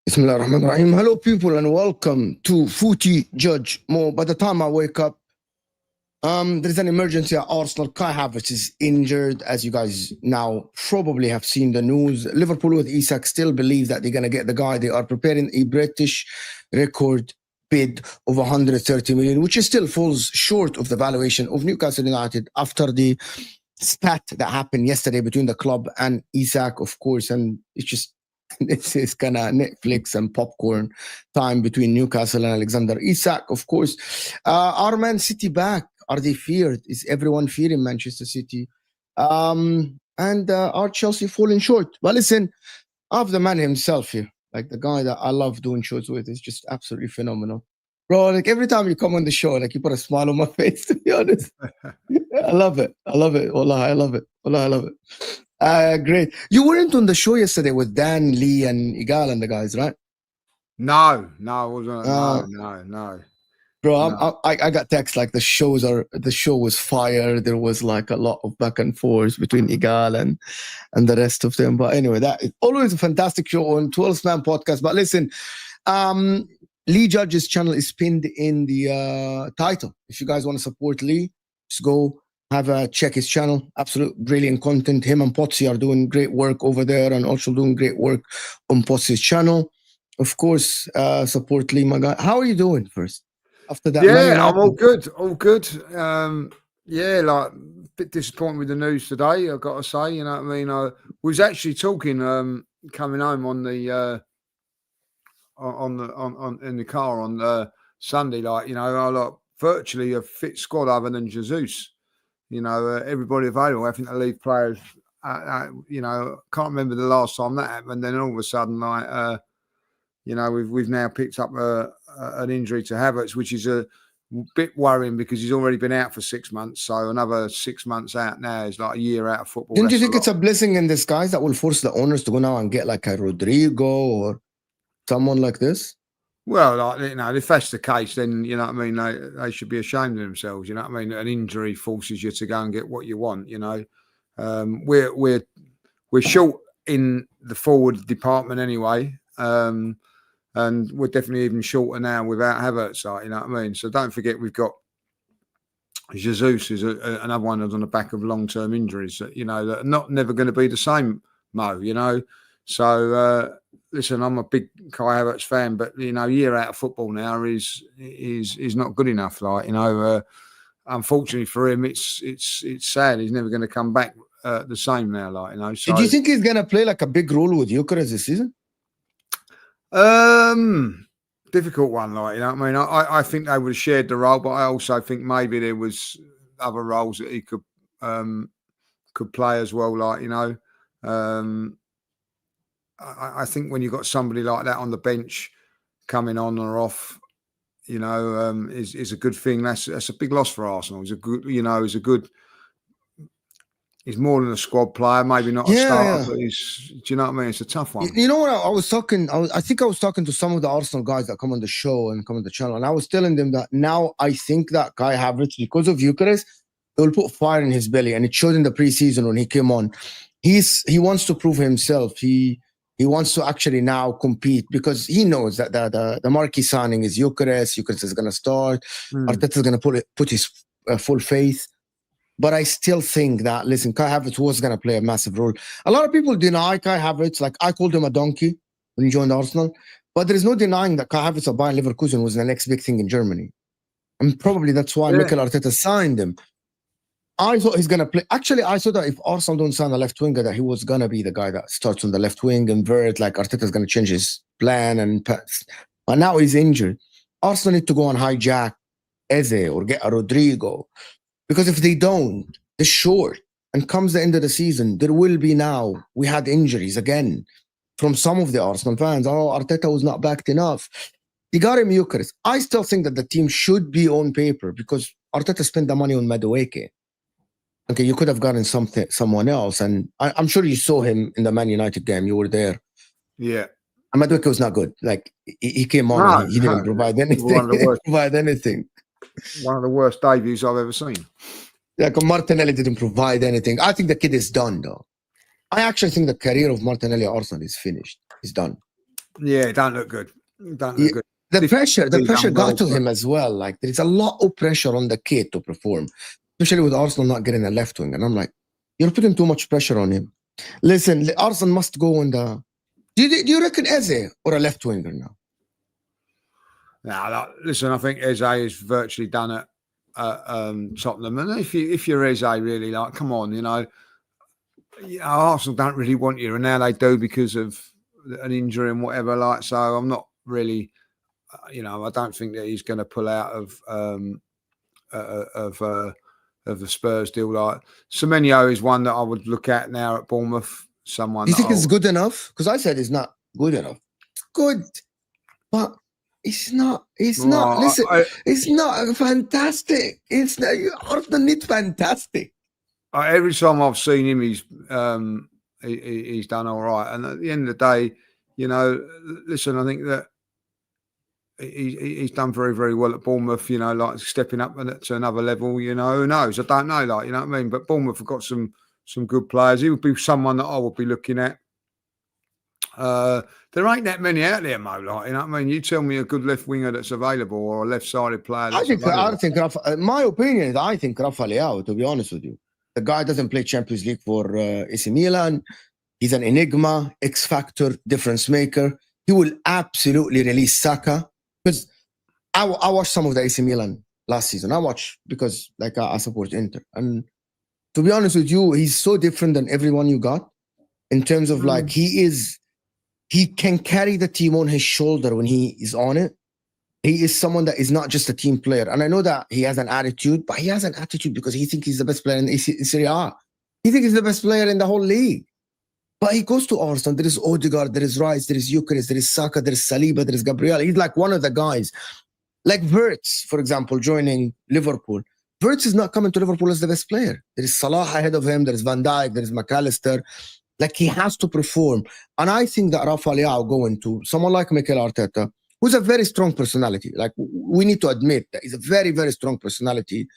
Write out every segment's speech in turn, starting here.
Bismillah ar-Rahman ar-Rahim. Hello people and welcome to Footy Judge Mo. By the time I wake up, there's an emergency at Arsenal. Kai Havertz is injured, as you guys now probably have seen the news. Liverpool with Isak still believe that they're going to get the guy. They are preparing a British record bid of 130 million, which still falls short of the valuation of Newcastle United after the spat that happened yesterday between the club and Isak, of course. And it's just, this is kind of Netflix and popcorn time between Newcastle and Alexander Isak, of course. Are Man City back? Are they feared? Is everyone fearing Manchester City? And are Chelsea falling short? Well, listen, I have the man himself here, like the guy that I love doing shows with. Is just absolutely phenomenal. Bro, like every time you come on the show, like you put a smile on my face, to be honest. I love it. I love it. Wallah, I love it. Wallah, I love it. Great. You weren't on the show yesterday with Dan, Lee, and Igal and the guys, right? No, I wasn't. No. Bro, No. I got text like the show was fire. There was like a lot of back and forth between Igal and the rest of them. But anyway, that is always a fantastic show on 12-Man podcast. But listen, Lee Judge's channel is pinned in the title. If you guys want to support Lee, just go check his channel. Absolute brilliant content. Him and Potsy are doing great work over there and also doing great work on Potsy's channel. Of course, support Lee, my guy. How are you doing first? After that, yeah, I'm all good. Yeah, like a bit disappointed with the news today, I've got to say. You know what I mean? I was actually talking coming home on the in the car on Sunday, like, you know, I like virtually a fit squad other than Jesus. You know, everybody available. I think they leave players. You know, can't remember the last time that happened. Then all of a sudden, like, you know, we've now picked up an injury to Havertz, which is a bit worrying because he's already been out for 6 months. So another 6 months out now is like a year out of football. Don't you think it's a blessing in disguise that will force the owners to go now and get like a Rodrigo or someone like this? Well, like, you know, if that's the case, then, you know what I mean, they should be ashamed of themselves. You know what I mean? An injury forces you to go and get what you want. You know, we're short in the forward department anyway, and we're definitely even shorter now without Havertz. You know what I mean? So don't forget we've got Jesus is another one that's on the back of long-term injuries. You know, that are never going to be the same, Mo. You know, so. Listen, I'm a big Kai Havertz fan, but, you know, a year out of football now is not good enough. Like, you know, unfortunately for him, it's sad. He's never going to come back the same now. Like, you know. So, do you think he's going to play like a big role with Gyökeres this season? difficult one, like, you know what I mean? I think they would have shared the role, but I also think maybe there was other roles that he could play as well, like, you know. I think when you've got somebody like that on the bench coming on or off, you know, is a good thing. That's a big loss for Arsenal. He's a good, you know, he's more than a squad player, maybe not a starter, but he's, do you know what I mean? It's a tough one. You know what? I think I was talking to some of the Arsenal guys that come on the show and come on the channel, and I was telling them that now I think that Kai Havertz, because of Gyökeres, he will put fire in his belly, and it showed in the preseason when he came on. He wants to prove himself. He wants to actually now compete because he knows that the marquee signing is Gyökeres. Gyökeres is going to start. Arteta is going to put his full faith. But I still think that, listen, Kai Havertz was going to play a massive role. A lot of people deny Kai Havertz. Like, I called him a donkey when he joined Arsenal. But there is no denying that Kai Havertz of Bayern Leverkusen was the next big thing in Germany. And probably that's why Mikel Arteta signed him. I thought he's going to play. Actually, I thought that if Arsenal don't sign a left winger, that he was going to be the guy that starts on the left wing and Vert, like Arteta's going to change his plan and pass. But now he's injured. Arsenal need to go and hijack Eze or get a Rodrigo. Because if they don't, they're short. And comes the end of the season, there will be now, we had injuries again from some of the Arsenal fans. Oh, Arteta was not backed enough. He got him Gyökeres. I still think that the team should be on paper because Arteta spent the money on Madueke. Okay, you could have gotten someone else. And I'm sure you saw him in the Man United game. You were there. Yeah. And Madueke was not good. Like, he came on and he didn't provide anything. One of the worst debuts I've ever seen. Like, Martinelli didn't provide anything. I think the kid is done, though. I actually think the career of Martinelli at Arsenal is finished. He's done. Yeah, it don't look good. Good. The pressure got to him as well. Like, there's a lot of pressure on the kid to perform, especially with Arsenal not getting a left wing. And I'm like, you're putting too much pressure on him. Listen, Arsenal must go in the... Do you reckon Eze or a left winger now? No, listen, I think Eze is virtually done at Tottenham. And if you're Eze, really, like, come on, you know, Arsenal don't really want you, and now they do because of an injury and whatever. Like, so I'm not really, you know, I don't think that he's going to pull out of the Spurs deal. Like, Semenyo is one that I would look at now at Bournemouth. Someone. Do you think it's good enough? Because I said it's not good enough. Good, but it's not. It's not. Listen, it's not fantastic. It's not. Arsenal needs fantastic. Every time I've seen him, he's done all right. And at the end of the day, you know, listen, I think that he's done very, very well at Bournemouth. You know, like stepping up to another level. You know, who knows? I don't know. Like, you know what I mean? But Bournemouth have got some good players. He would be someone that I would be looking at. There ain't that many out there, Mo. Like, you know what I mean? You tell me a good left winger that's available or a left-sided player. I think my opinion is I think Rafa Leao, to be honest with you. The guy doesn't play Champions League for AC Milan. He's an enigma, X-factor, difference maker. He will absolutely release Saka. Because I watched some of the AC Milan last season. I watched because I support Inter. And to be honest with you, he's so different than everyone you got in terms of like he can carry the team on his shoulder when he is on it. He is someone that is not just a team player. And I know that he has an attitude, but he has an attitude because he thinks he's the best player in Serie A. He thinks he's the best player in the whole league. But he goes to Arsenal. There is Odegaard, there is Rice, there is Gyökeres, there is Saka, there is Saliba, there is Gabriel. He's like one of the guys. Like Havertz, for example, joining Liverpool. Havertz is not coming to Liverpool as the best player. There is Salah ahead of him. There is Van Dijk. There is McAllister. Like, he has to perform. And I think that Rafa Leao going to someone like Mikel Arteta, who's a very strong personality. Like, we need to admit that he's a very, very strong personality.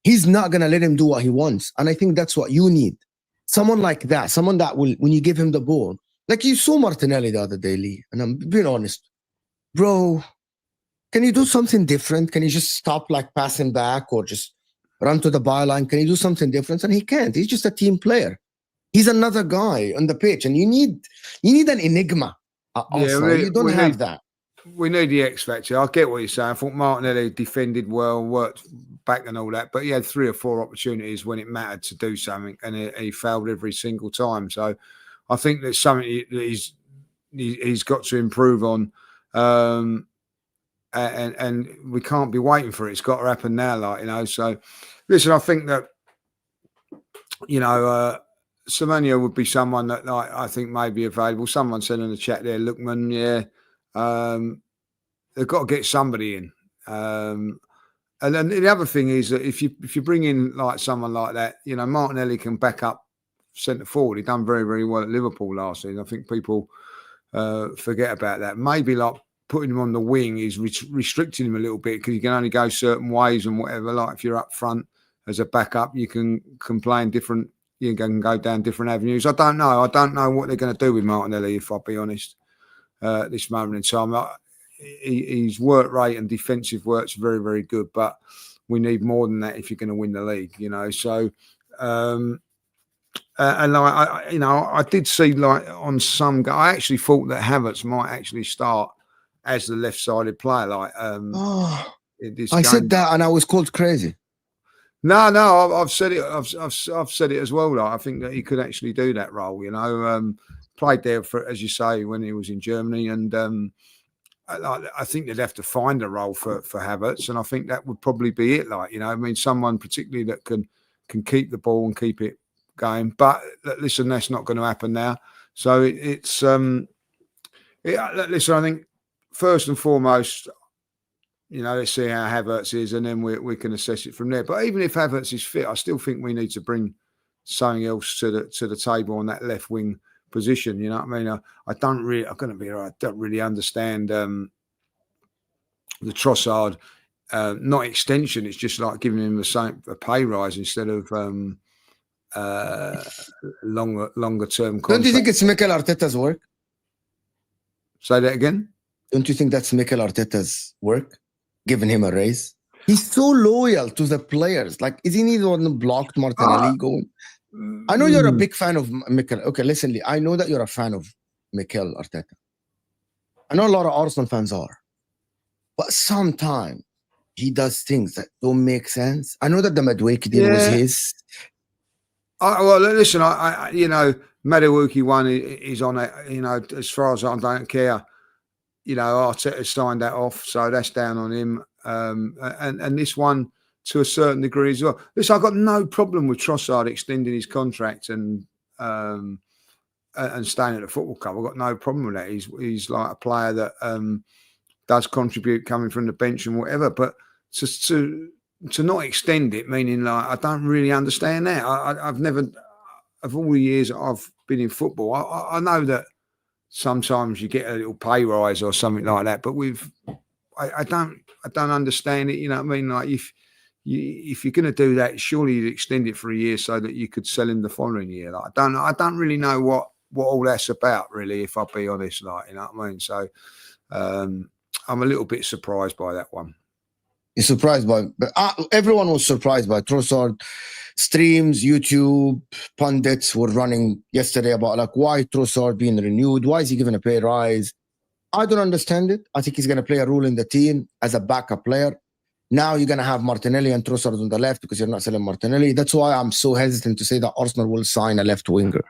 He's not going to let him do what he wants. And I think that's what you need. Someone like that. Someone that will, when you give him the ball. Like, you saw Martinelli the other day, Lee. And I'm being honest. Bro, can you do something different? Can you just stop, like, passing back or just run to the byline? Can you do something different? And he can't. He's just a team player. He's another guy on the pitch, and you need an enigma. You don't have that. We need the X factor. I get what you're saying. I thought Martinelli defended well, worked back and all that, but he had 3 or 4 opportunities when it mattered to do something, and he failed every single time. So I think there's something that he's got to improve on. and we can't be waiting for it. It's got to happen now, like, you know. So, listen, I think that, you know, Semenyo would be someone that, like, I think may be available. Someone said in the chat there, Lookman, they've got to get somebody in. And then the other thing is that if you bring in like someone like that, you know, Martinelli can back up centre forward. He done very, very well at Liverpool last season. I think people forget about that. Maybe like putting him on the wing is restricting him a little bit because you can only go certain ways and whatever. Like if you're up front as a backup, you can play in different. You can go down different avenues. I don't know. I don't know what they're going to do with Martinelli, if I'll be honest. At this moment in time, his work rate and defensive work's very, very good, but we need more than that if you're going to win the league, you know. So, and like, you know, I did see like on some, I actually thought that Havertz might actually start as the left-sided player. Like, I said that, and I was called crazy. No, I've said it. I've said it as well. Like, I think that he could actually do that role. You know, played there for, as you say, when he was in Germany, and I think they'd have to find a role for Havertz, and I think that would probably be it. Like, you know, I mean, someone particularly that can keep the ball and keep it going. But listen, that's not going to happen now. So listen, I think first and foremost, you know, let's see how Havertz is, and then we can assess it from there. But even if Havertz is fit, I still think we need to bring something else to the table on that left wing position. You know what I mean? I don't really, I'm going to be right. I don't really understand the Trossard not extension. It's just like giving him a pay rise instead of longer term contract. Don't you think it's Mikel Arteta's work? Say that again. Don't you think that's Mikel Arteta's work? Giving him a raise. He's so loyal to the players. Like, isn't he the one who blocked Martinelli going? I know you're a big fan of Mikel. Okay, listen, Lee, I know that you're a fan of Mikel Arteta. I know a lot of Arsenal fans are. But sometimes he does things that don't make sense. I know that the Madueke deal was his. Well, listen, I you know, Madueke one is on it. You know, as far as I don't care. You know, Arteta signed that off, so that's down on him. And this one to a certain degree as well. Listen, I've got no problem with Trossard extending his contract and staying at the football club. I've got no problem with that. He's like a player that does contribute coming from the bench and whatever. But to not extend it, meaning like I don't really understand that. I've never, of all the years that I've been in football, I know that. Sometimes you get a little pay rise or something like that, but I don't understand it. You know what I mean? Like if you're going to do that, surely you'd extend it for a year so that you could sell him the following year. Like I don't really know what all that's about, really. If I'll be honest, like, you know what I mean. So I'm a little bit surprised by that one. You're surprised by, but everyone was surprised by Trossard. Streams, YouTube, pundits were running yesterday about like why Trossard being renewed, why is he given a pay rise? I don't understand it. I think he's going to play a role in the team as a backup player. Now you're going to have Martinelli and Trossard on the left because you're not selling Martinelli. That's why I'm so hesitant to say that Arsenal will sign a left winger.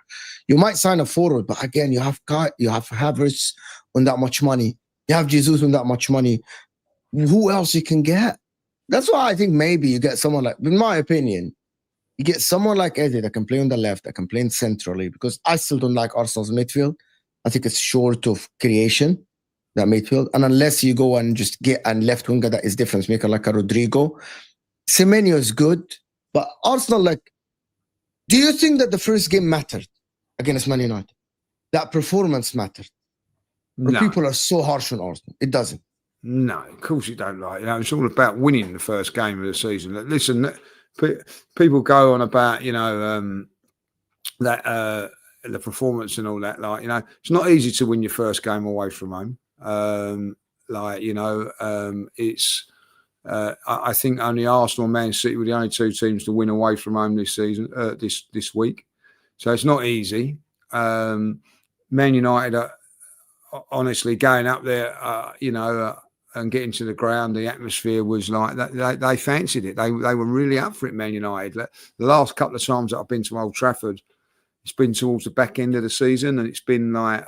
You might sign a forward, but again, you have Havertz on that much money. You have Jesus on that much money. Who else you can get? That's why I think maybe you get someone like, in my opinion, you get someone like Eddie that can play on the left, that can play centrally, because I still don't like Arsenal's midfield. I think it's short of creation, that midfield. And unless you go and just get a left winger that is difference maker like a Rodrigo, Semenyo is good. But Arsenal, like, do you think that the first game mattered against Man United? That performance mattered? No. People are so harsh on Arsenal. It doesn't. No, of course you don't. Like, you know, it's all about winning the first game of the season. Listen, people go on about, you know, that the performance and all that. Like, you know, it's not easy to win your first game away from home. Like, you know, it's. I think only Arsenal and Man City were the only two teams to win away from home this season. This week, so it's not easy. Man United, honestly, going up there, you know. And getting to the ground, the atmosphere was like that. They fancied it. They were really up for it, Man United. The last couple of times that I've been to Old Trafford, it's been towards the back end of the season, and it's been like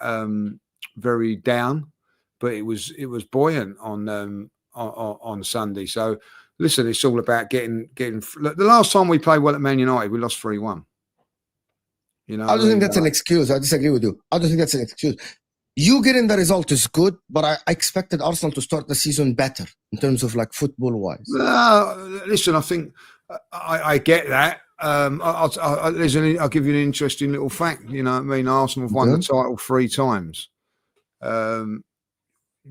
very down. But it was buoyant on on Sunday. So listen, it's all about getting. Look, the last time we played well at Man United, we lost 3-1. You know, I don't think that's an excuse. I disagree with you. I don't think that's an excuse. You getting the result is good, but I expected Arsenal to start the season better in terms of like football-wise. Listen, I think I get that. I'll give you an interesting little fact. You know what I mean? Arsenal have won the title 3 times. Do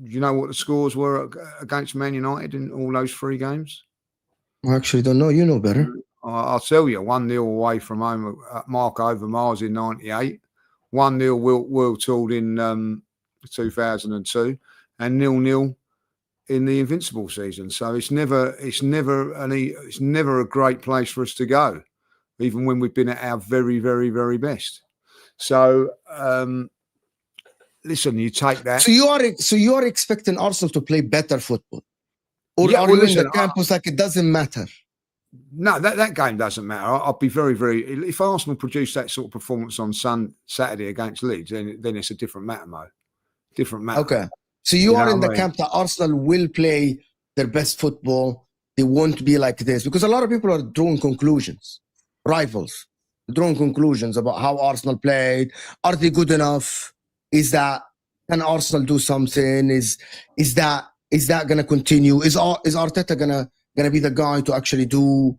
you know what the scores were against Man United in all those 3 games? I actually don't know. You know better. I'll tell you. 1-0 away from home at Mark Overmars in 98. 1-0 World Tour in 2002, and 0-0 in the Invincible season. So it's never a great place for us to go, even when we've been at our very, very, very best. So listen, you take that. So you are expecting Arsenal to play better football, or are you in the campus like it doesn't matter? No, that game doesn't matter. I'll be very, very. If Arsenal produce that sort of performance on Saturday against Leeds, then it's a different matter, Mo. Different matter. Okay. So you are in the camp that Arsenal will play their best football. They won't be like this, because a lot of people are drawing conclusions. Rivals drawing conclusions about how Arsenal played. Are they good enough? Can Arsenal do something? Is that going to continue? Is Arteta gonna be the guy to actually do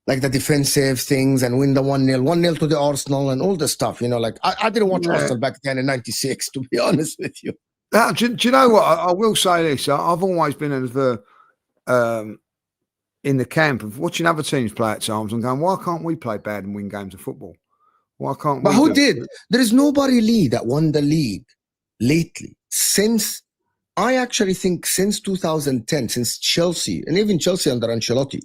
like the defensive things and win the 1-0 to the Arsenal and all the stuff, you know? Like I didn't watch Arsenal back then in '96, to be honest with you. Do you know what? I will say this. I've always been in the camp of watching other teams play at times and going, why can't we play bad and win games of football? Why can't we? But who did? There is nobody that won the league lately since. I actually think since 2010, since Chelsea, and even Chelsea under Ancelotti,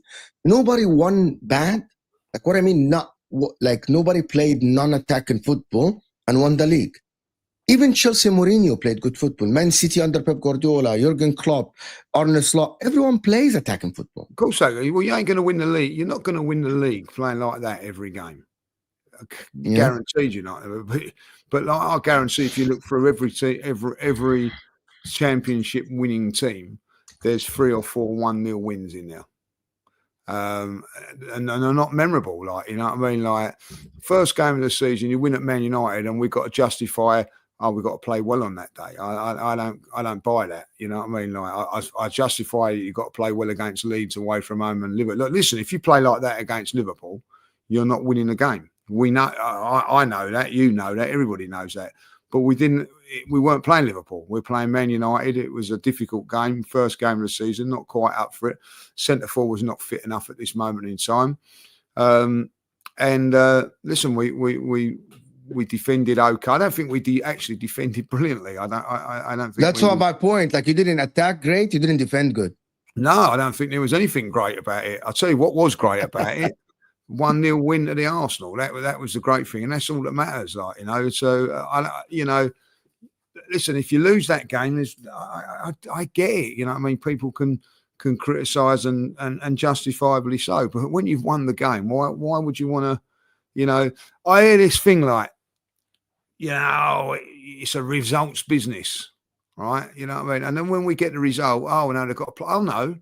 nobody won bad. Like what I mean, nobody played non-attacking football and won the league. Even Chelsea Mourinho played good football. Man City under Pep Guardiola, Jurgen Klopp, Arne Slot, everyone plays attacking football. Of course, well, you ain't going to win the league. You're not going to win the league playing like that every game. Guaranteed you're not. But like, I guarantee if you look through every championship winning team, there's 3 or 4 1-0 wins in there, and they're not memorable. Like, you know what I mean? Like, first game of the season, you win at Man United, and we've got to justify. Oh, we've got to play well on that day. I don't buy that. You know what I mean? Like, I justify you've got to play well against Leeds away from home and Liverpool. Look, listen, if you play like that against Liverpool, you're not winning the game. We know. I know that. You know that. Everybody knows that. But we weren't playing Liverpool. We're playing Man United. It was a difficult game, first game of the season, not quite up for it. Centre forward was not fit enough at this moment in time. Listen, we defended okay. I don't think we actually defended brilliantly. I don't think that's my point. Like, you didn't attack great, you didn't defend good. No, I don't think there was anything great about it. I'll tell you what was great about it. 1-0 win to the Arsenal. That was the great thing, and that's all that matters. Like, you know, so listen, if you lose that game, I get it. You know what I mean? People can criticise and justifiably so. But when you've won the game, why would you want to? You know, I hear this thing like, you know, it's a results business, right? You know what I mean? And then when we get the result, oh no, they've got to play. Oh no.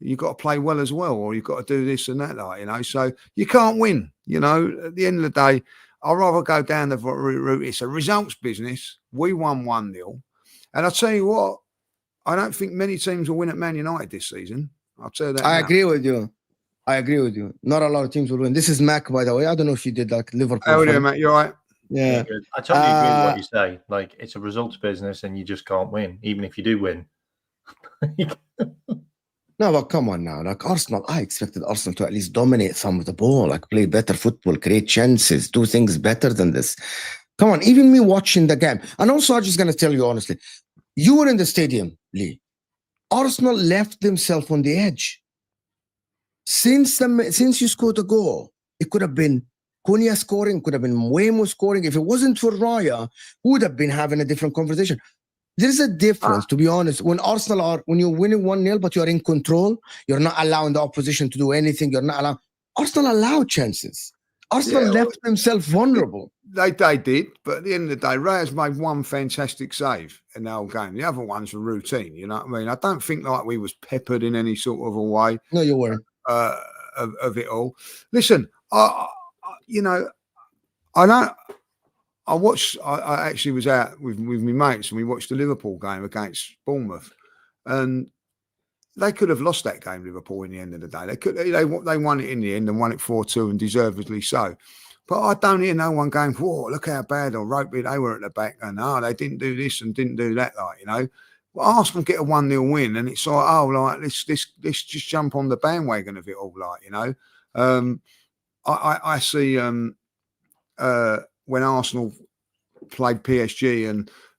You've got to play well as well, or you've got to do this and that, like, you know. So you can't win, you know. At the end of the day, I'd rather go down the route. It's a results business. We won 1-0. And I'll tell you what, I don't think many teams will win at Man United this season. I'll tell you that. I agree with you. Not a lot of teams will win. This is Mac, by the way. I don't know if you did like Liverpool. How are you, Mac? You all right? Yeah. I totally agree with what you say. Like, it's a results business and you just can't win, even if you do win. No, but come on now. Like, Arsenal, I expected Arsenal to at least dominate some of the ball, like play better football, create chances, do things better than this. Come on, even me watching the game. And also, I'm just going to tell you honestly, you were in the stadium, Lee. Arsenal left themselves on the edge. Since you scored a goal, it could have been Cunha scoring, could have been Mbeumo scoring. If it wasn't for Raya, we would have been having a different conversation. There's a difference, to be honest. When you're winning 1-0, but you're in control, you're not allowing the opposition to do anything. Arsenal allow chances. Arsenal left themselves vulnerable. They did, but at the end of the day, Reyes made one fantastic save in the whole game. The other ones were routine, you know what I mean? I don't think like we was peppered in any sort of a way. No, you weren't. Of it all. Listen, I watched. I actually was out with my mates, and we watched the Liverpool game against Bournemouth, and they could have lost that game, Liverpool, in the end of the day. They won it in the end and won it 4-2, and deservedly so. But I don't hear no one going, "Whoa, look how bad or ropey they were at the back," and they didn't do this and didn't do that, like, you know. Well, Arsenal get a 1-0 win, and it's like, oh, like let's just jump on the bandwagon of it all, like, you know. I see when Arsenal played PSG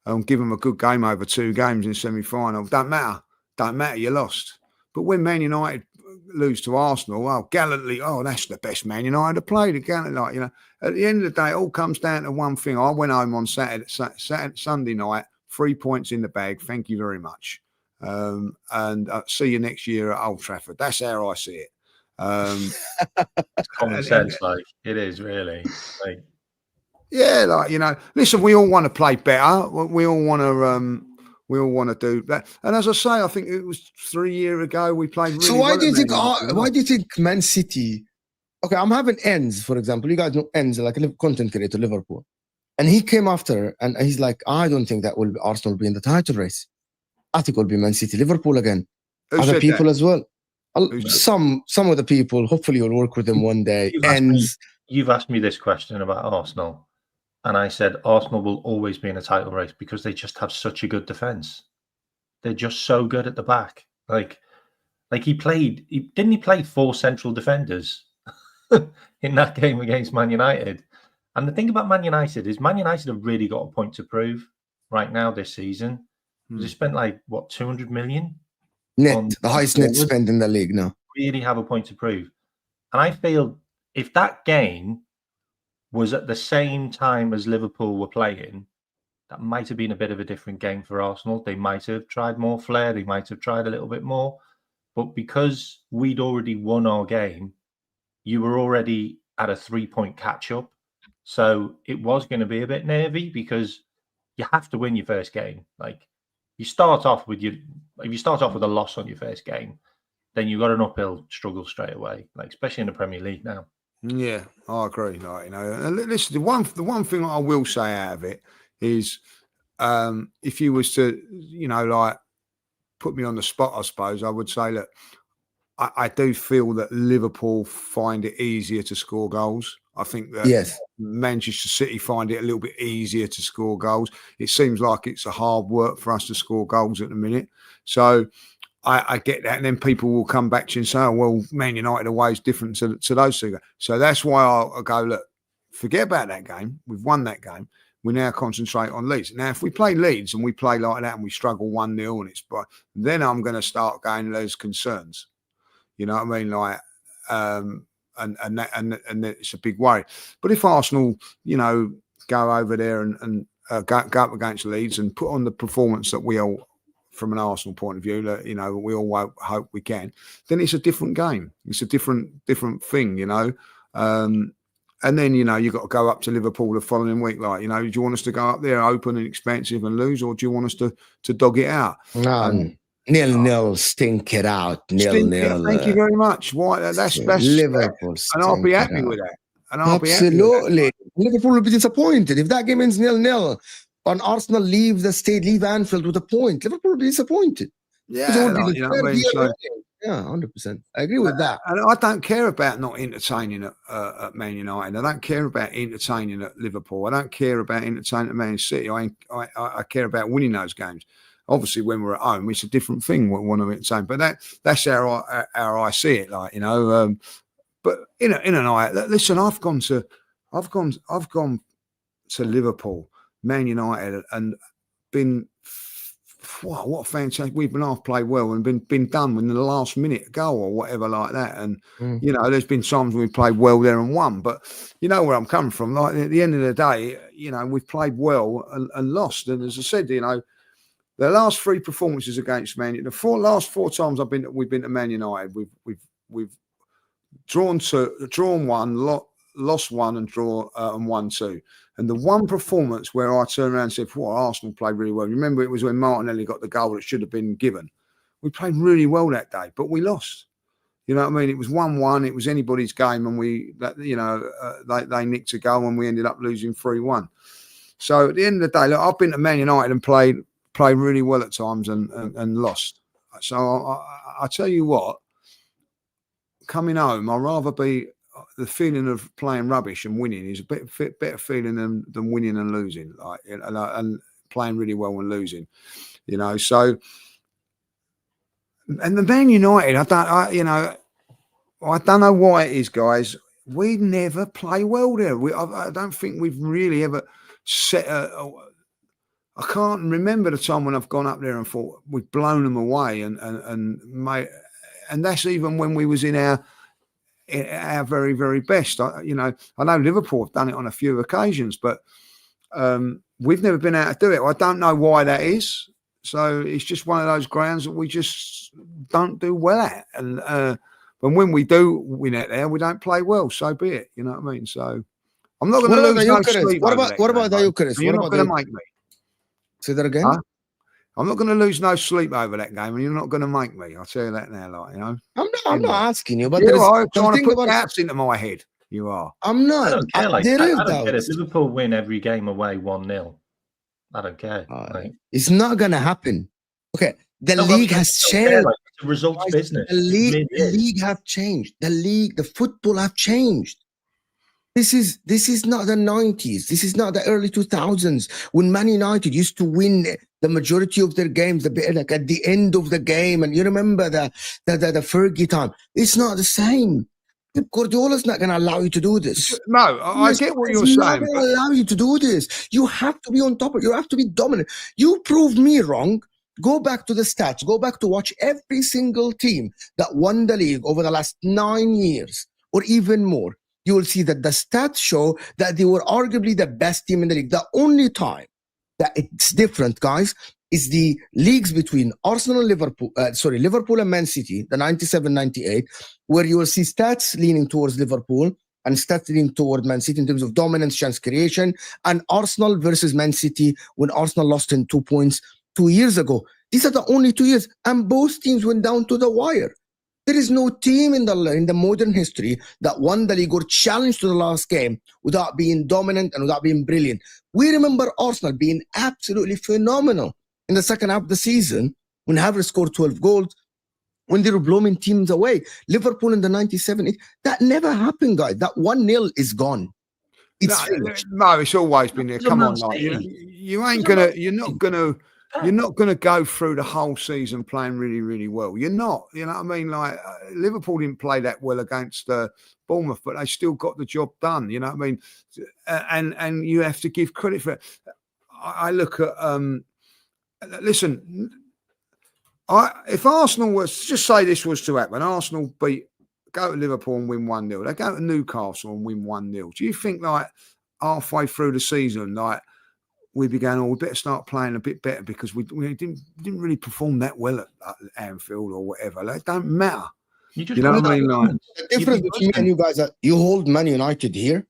and give them a good game over 2 games in semi-final. Don't matter, you lost. But when Man United lose to Arsenal, gallantly, that's the best Man United have played. Gallantly, like, you know. At the end of the day, it all comes down to one thing. I went home on Sunday night. 3 points in the bag. Thank you very much. And I'll see you next year at Old Trafford. That's how I see it. It's common sense, like it is really. Like, yeah, like, you know, listen, we all want to play better. We all want to do that. And as I say, I think it was 3 years ago we played. Really so why well do you think? Why do you think Man City? Okay, I'm having Ends, for example. You guys know Ends, like a content creator, Liverpool. And he came after and he's like, I don't think that Arsenal will be in the title race. I think it will be Man City, Liverpool again. Other people as well. Some of the people, hopefully you'll work with them one day. You've asked me this question about Arsenal. And I said, Arsenal will always be in a title race because they just have such a good defense. They're just so good at the back. Like he played 4 central defenders in that game against Man United. And the thing about Man United is Man United have really got a point to prove right now this season. They spent 200 million? Net, the highest net spend in the league now. Really have a point to prove. And I feel if that game was at the same time as Liverpool were playing, that might have been a bit of a different game for Arsenal. They might have tried more flair. They might have tried a little bit more. But because we'd already won our game, you were already at a 3-point catch-up. So it was going to be a bit nervy because you have to win your first game. Like, if you start off with a loss on your first game, then you've got an uphill struggle straight away, like especially in the Premier League now. Yeah, I agree. Like, you know, listen, the one thing I will say out of it is, if you was to, you know, like put me on the spot, I suppose I would say that I do feel that Liverpool find it easier to score goals. I think that Manchester City find it a little bit easier to score goals. It seems like it's a hard work for us to score goals at the minute. So I get that. And then people will come back to you and say, oh, well, Man United away is different to those two. So that's why I go, look, forget about that game. We've won that game. We now concentrate on Leeds. Now, if we play Leeds and we play like that and we struggle 1-0 and then I'm going to start going, there's concerns. You know what I mean? Like, and it's a big worry. But if Arsenal, you know, go over there and go up against Leeds and put on the performance that we all, from an Arsenal point of view, that, you know, we all hope we can, then it's a different game. It's a different thing, you know. And then, you know, you've got to go up to Liverpool the following week. Like, you know, do you want us to go up there open and expensive and lose, or do you want us to dog it out? 0-0, stink it out. 0-0. Thank you very much. Why? That's Liverpool. And I'll be happy with that. And I'll absolutely. Liverpool will be disappointed if that game ends 0-0. And Arsenal leave Anfield with a point. Liverpool will be disappointed. Yeah, you know what I mean? Yeah, 100%. I agree with that. And I don't care about not entertaining at Man United. I don't care about entertaining at Liverpool. I don't care about entertaining at Man City. I care about winning those games. Obviously, when we're at home, it's a different thing. We want to entertain, but that's how I see it. Like, you know, but in a night, listen, I've gone to Liverpool, Man United, and been. Wow, what fantastic! We've been half played well and been done within the last minute goal or whatever like that. And you know, there's been times we played well there and won. But you know where I'm coming from. Like, at the end of the day, you know, we've played well and lost. And as I said, you know, the last 3 performances against Man United, the last 4 times we've been to Man United, we've drawn 1, lost 1 and draw and won 2. And the one performance where I turned around and said, "What, Arsenal played really well." Remember, it was when Martinelli got the goal that should have been given. We played really well that day, but we lost. You know what I mean? It was 1-1. It was anybody's game, and they nicked a goal, and we ended up losing 3-1. So at the end of the day, look, I've been to Man United and played really well at times and lost. So I tell you what, coming home, I'd rather be the feeling of playing rubbish and winning is a better feeling than winning and losing, and playing really well and losing. You know, so. And the Man United, I don't know why it is, guys. We never play well there. I don't think we've really ever set I can't remember the time when I've gone up there and thought we've blown them away, and that's even when we was in our very, very best. I know Liverpool have done it on a few occasions, but we've never been able to do it. I don't know why that is. So it's just one of those grounds that we just don't do well at. And when we do win out there, we don't play well. So be it. You know what I mean? So I'm not going to lose no sleep. What about the Gyökeres? You're not going to make me. Say that again? Huh? I'm not going to lose no sleep over that game, and you're not going to make me. I'll tell you that now, I'm not asking you, but you are trying to put doubts into my head. You are. I'm not. I don't care. I don't care if Liverpool win every game away 1-0. I don't care. It's not going to happen. Okay, the league has changed. It's a results business. The league have changed. The football have changed. This is not the 90s. This is not the early 2000s when Man United used to win the majority of their games, like at the end of the game. And you remember the Fergie time. It's not the same. Guardiola's not going to allow you to do this. No, I get what you're saying. He's not going to allow you to do this. You have to be on top of it. You have to be dominant. You proved me wrong. Go back to the stats. Go back to watch every single team that won the league over the last 9 years or even more. You will see that the stats show that they were arguably the best team in the league. The only time that it's different, guys, is the leagues between Arsenal and Liverpool and Man City, the 97-98, where you will see stats leaning towards Liverpool and stats leaning toward Man City in terms of dominance, chance creation, and Arsenal versus Man City when Arsenal lost in 2 points 2 years ago. These are the only 2 years, and both teams went down to the wire. There is no team in the modern history that won the league or challenged to the last game without being dominant and without being brilliant. We remember Arsenal being absolutely phenomenal in the second half of the season when Havertz scored 12 goals, when they were blowing teams away. Liverpool in the 97, that never happened, guys. That 1-0 is gone. No, it's always been there. Come on, you're not gonna go through the whole season playing really, really well. You're not. You know what I mean? Like Liverpool didn't play that well against Bournemouth, but they still got the job done. You know what I mean? And you have to give credit for it. I look at listen. If Arsenal was, just say this was to happen, Arsenal go to Liverpool and win 1-0. They go to Newcastle and win 1-0. Do you think like halfway through the season, like we'd be going, we better start playing a bit better because we didn't really perform that well at Anfield or whatever? Like, it don't matter. You know what I mean? Like, the difference between me and you guys, you hold Man United here,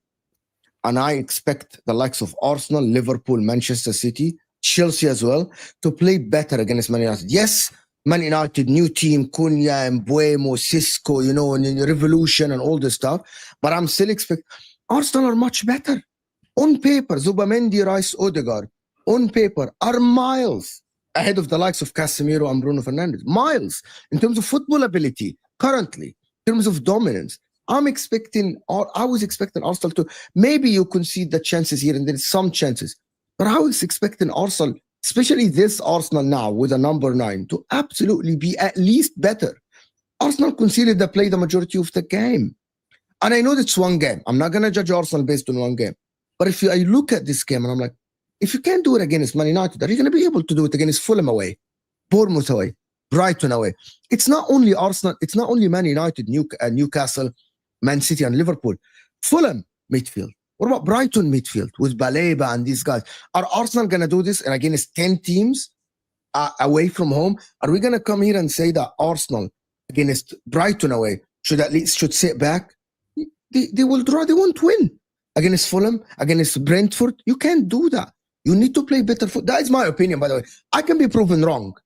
and I expect the likes of Arsenal, Liverpool, Manchester City, Chelsea as well to play better against Man United. Yes, Man United, new team, Cunha and Buemo, Sesko, and Revolution and all this stuff. But I'm still expecting Arsenal are much better. On paper, Zubamendi, Rice, Odegaard, on paper, are miles ahead of the likes of Casemiro and Bruno Fernandes. Miles in terms of football ability, currently, in terms of dominance. I was expecting Arsenal to, maybe you concede the chances here and there, some chances. But I was expecting Arsenal, especially this Arsenal now with a number 9, to absolutely be at least better. Arsenal conceded the play the majority of the game. And I know that's one game. I'm not going to judge Arsenal based on one game. But I look at this game and I'm like, if you can't do it against Man United, are you going to be able to do it against Fulham away, Bournemouth away, Brighton away? It's not only Arsenal, it's not only Man United, Newcastle, Man City and Liverpool. Fulham midfield. What about Brighton midfield with Baleba and these guys? Are Arsenal going to do this and against 10 teams away from home? Are we going to come here and say that Arsenal against Brighton away should sit back? they will draw. They won't win against Fulham, against Brentford. You can't do that. You need to play better football. That is my opinion, by the way. I can be proven wrong.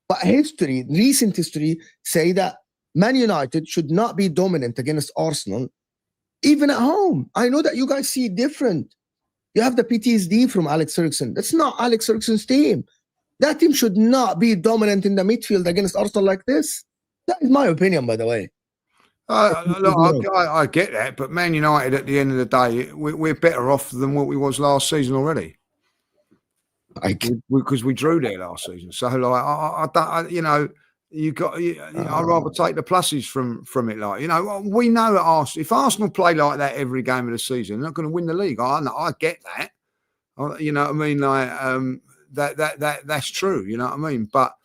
But recent history, say that Man United should not be dominant against Arsenal, even at home. I know that you guys see it different. You have the PTSD from Alex Ferguson. That's not Alex Ferguson's team. That team should not be dominant in the midfield against Arsenal like this. That is my opinion, by the way. Look, I get that, but Man United, at the end of the day, we're better off than what we was last season already. Because we drew there last season. So, like, I don't, you know, I'd rather take the pluses from it. Like, you know, we know that Arsenal, if Arsenal play like that every game of the season, they're not going to win the league. I get that. You know what I mean? Like, that's true. You know what I mean? But,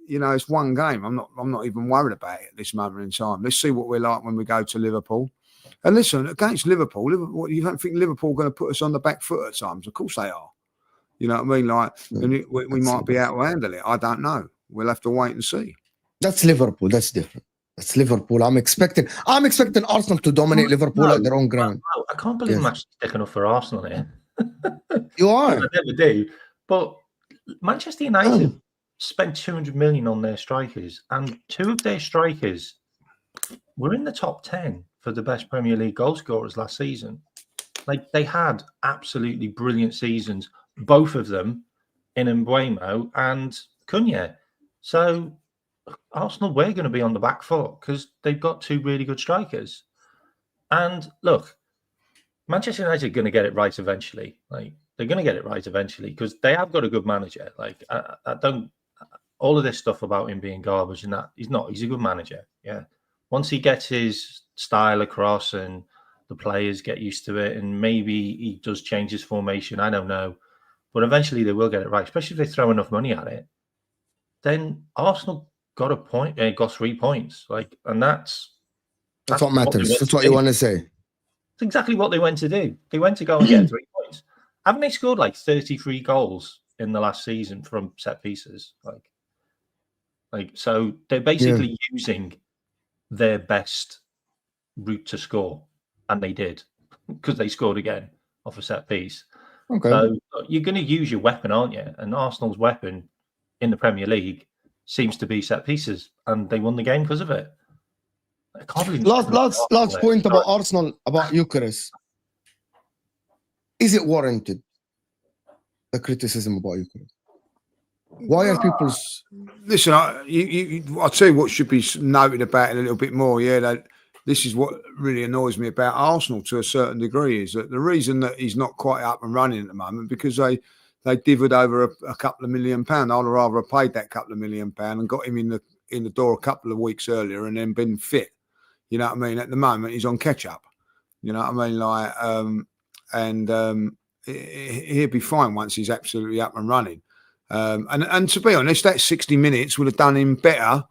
you know, it's one game. I'm not even worried about it at this moment in time. Let's see what we're like when we go to Liverpool. And listen, against Liverpool, you don't think Liverpool are going to put us on the back foot at times? Of course they are. You know what I mean? Like, we might be able to handle it. I don't know. We'll have to wait and see. That's Liverpool. That's different. That's Liverpool. I'm expecting Arsenal to dominate Liverpool at their own ground. No, I can't believe I'm sticking up for Arsenal here. You are. I never do. But Manchester United spent 200 million on their strikers, and 2 of their strikers were in the top 10 for the best Premier League goal scorers last season. Like, they had absolutely brilliant seasons, both of them, in Mbeumo and Cunha. So Arsenal were going to be on the back foot because they've got 2 really good strikers. And look, Manchester United are going to get it right eventually. Like, they're going to get it right eventually because they have got a good manager. Like, I don't, all of this stuff about him being garbage and that, he's not. He's a good manager. Yeah. Once he gets his style across and the players get used to it, and maybe he does change his formation, I don't know. But eventually they will get it right, especially if they throw enough money at it. Then Arsenal got a point, got 3 points. Like, and that's what matters. That's what you want to say. It's exactly what they went to do. They went to go and get 3 points. Haven't they scored like 33 goals in the last season from set pieces? Like so they're basically using their best route to score, and they did because they scored again off a set piece. Okay. So you're going to use your weapon, aren't you? And Arsenal's weapon in the Premier League seems to be set pieces, and they won the game because of it. I can't believe last point about Arsenal, about Gyökeres. Is it warranted, the criticism about Gyökeres? Why are people... Listen, I'll tell you what should be noted about it a little bit more. Yeah, that this is what really annoys me about Arsenal to a certain degree, is that the reason that he's not quite up and running at the moment, because they dithered over a couple of £1 million. I'd rather have paid that couple of £1 million and got him in the door a couple of weeks earlier and then been fit. You know what I mean? At the moment, he's on catch-up. You know what I mean? Like, he'll be fine once he's absolutely up and running. And to be honest, that 60 minutes would have done him better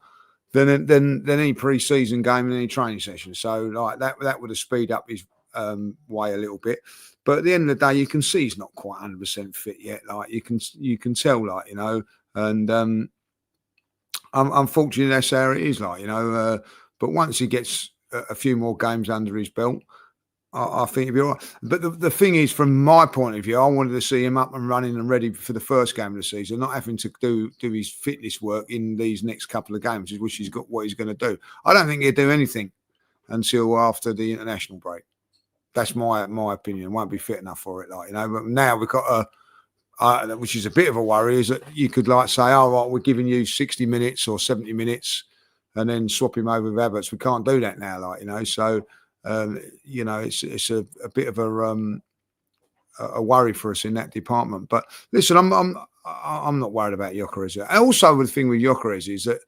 than any pre-season game and any training session. So, like, that would have speed up his way a little bit. But at the end of the day, you can see he's not quite 100% fit yet. Like, you can tell, like, you know, and unfortunately, that's how it is, like, you know. But once he gets a few more games under his belt, I think he'll be all right. But the thing is, from my point of view, I wanted to see him up and running and ready for the first game of the season, not having to do his fitness work in these next couple of games, which he's got what he's going to do. I don't think he'll do anything until after the international break. That's my opinion. Won't be fit enough for it, like, you know. But now we've got which is a bit of a worry, is that you could, like, say, oh, right, we're giving you 60 minutes or 70 minutes and then swap him over with Havertz. We can't do that now, like, you know. So, you know, it's a bit of a worry for us in that department. But listen, I'm not worried about Gyökeres. And also, the thing with Gyökeres is that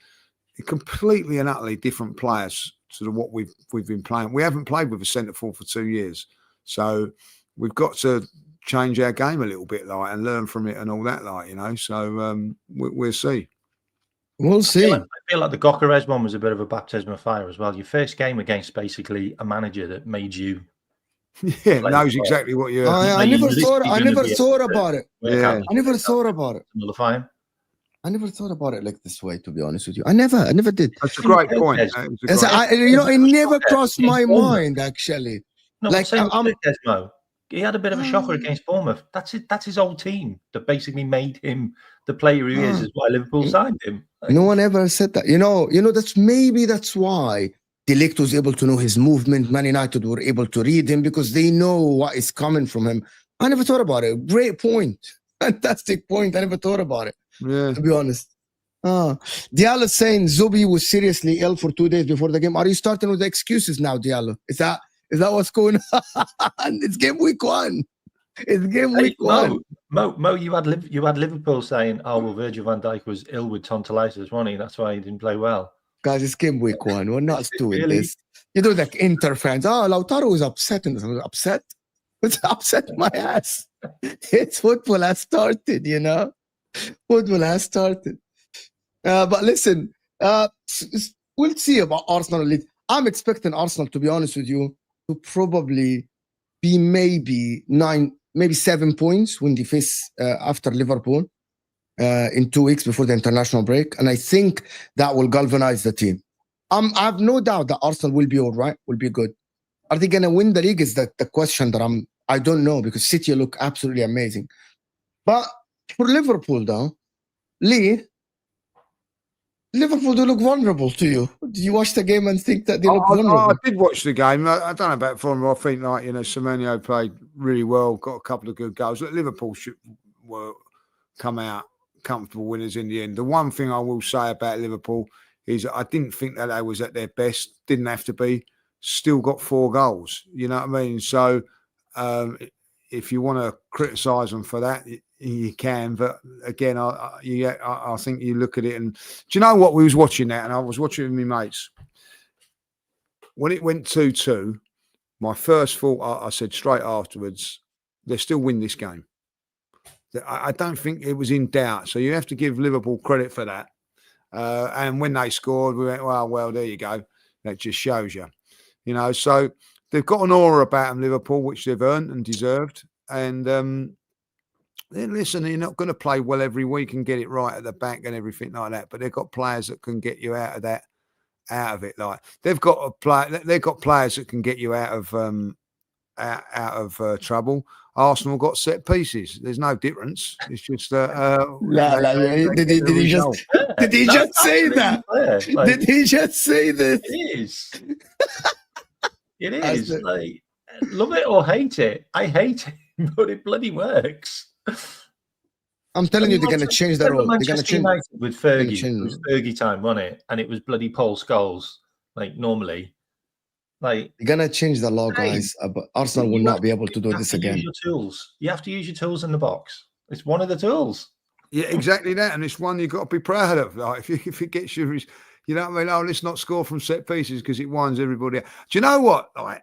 completely and utterly different players to what we've been playing. We haven't played with a centre forward for 2 years, so we've got to change our game a little bit, like, and learn from it and all that, like, you know. So we'll see. We'll see. I feel like the Gyokeres one was a bit of a baptism of fire as well. Your first game against basically a manager that made you, knows exactly what you're. I never thought about it. Yeah, I never thought about it. I never thought about it like this way, to be honest with you. I never did. That's a great point. It never crossed my mind, actually. No, like, same with Desmo. He had a bit of a shocker against Bournemouth. That's it. That's his old team that basically made him the player he is why Liverpool signed him. No one ever said that. You know, that's why De Ligt was able to know his movement. Man United were able to read him because they know what is coming from him. I never thought about it. Great point. Fantastic point. I never thought about it. Yeah. To be honest. Diallo saying Zubi was seriously ill for 2 days before the game. Are you starting with the excuses now, Diallo? Is that what's going on? It's game week 1. It's game week 1. Mo, you had Liverpool saying, "Oh well, Virgil van Dijk was ill with tonsillitis, wasn't he? That's why he didn't play well." Guys, it's game week 1. We're not doing this. You know, like Inter fans. Oh, Lautaro was upset, and I was upset. It's upset my ass. It's football has started. You know, football has started. But listen, we'll see about Arsenal. I'm expecting Arsenal, to be honest with you, to probably be maybe 7 points when they face after Liverpool in 2 weeks before the international break. And I think that will galvanize the team. I have no doubt that Arsenal will be all right, will be good. Are they going to win the league is the question that I don't know, because City look absolutely amazing. But for Liverpool, though, Liverpool do look vulnerable to you. Did you watch the game and think that they look vulnerable? I did watch the game. I don't know about vulnerable. I think, Semenyo played really well, got a couple of good goals. Liverpool should come out comfortable winners in the end. The one thing I will say about Liverpool is I didn't think that they was at their best. Didn't have to be. Still got 4 goals. You know what I mean? So if you want to criticise them for that, you can, but again, I think you look at it and do you know what? We was watching that, and I was watching with my mates when it went 2-2. My first thought, I said straight afterwards, they still win this game. I don't think it was in doubt, so you have to give Liverpool credit for that. And when they scored, we went, well, there you go. That just shows you, So they've got an aura about them, Liverpool, which they've earned and deserved, and. Then listen, you're not going to play well every week and get it right at the back and everything like that. But they've got players that can get you out of it. Like they've got players that can get you out of trouble. Arsenal got set pieces. There's no difference. It's just did he just say that? Did he just say this? It is. It is. Like, love it or hate it. I hate it, but it bloody works. I'm telling you, they're going to change their role. They're going to change with Fergie. It was Fergie time, wasn't it? And it was bloody Paul Scholes. Like normally, they're going to change the law, guys. But Arsenal will not be able to do this again. Use your tools. You have to use your tools in the box. It's one of the tools. Yeah, exactly that, and it's one you've got to be proud of. Like if it gets you, you know what I mean. Oh, let's not score from set pieces because it winds everybody out. Do you know what? Like.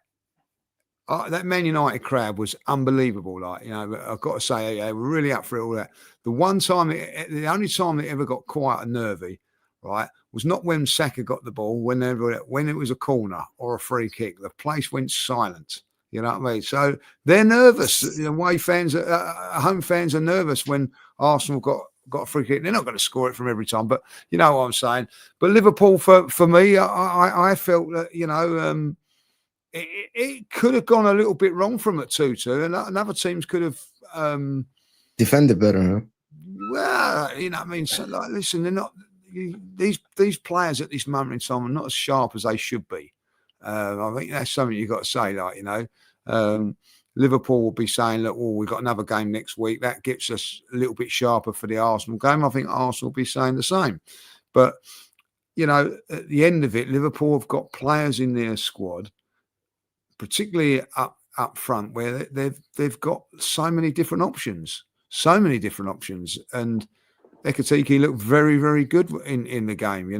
That Man United crowd was unbelievable. Like, I've got to say, they were really up for it, all that. The only time they ever got quiet and nervy, right, was not when Saka got the ball, when it was a corner or a free kick. The place went silent. You know what I mean? So they're nervous. The way home fans are nervous when Arsenal got a free kick. They're not going to score it from every time, but you know what I'm saying. But Liverpool, for me, I felt that, it could have gone a little bit wrong from at 2-2, and other teams could have defended better. Huh? Well, you know what I mean. So, like, listen, they're not these players at this moment in time are not as sharp as they should be. I think that's something you've got to say. Like, Liverpool will be saying, "Look, we've got another game next week. That gets us a little bit sharper for the Arsenal game." I think Arsenal will be saying the same. But at the end of it, Liverpool have got players in their squad, particularly up front, where they've got so many different options, and Ekitike looked very, very good in the game, I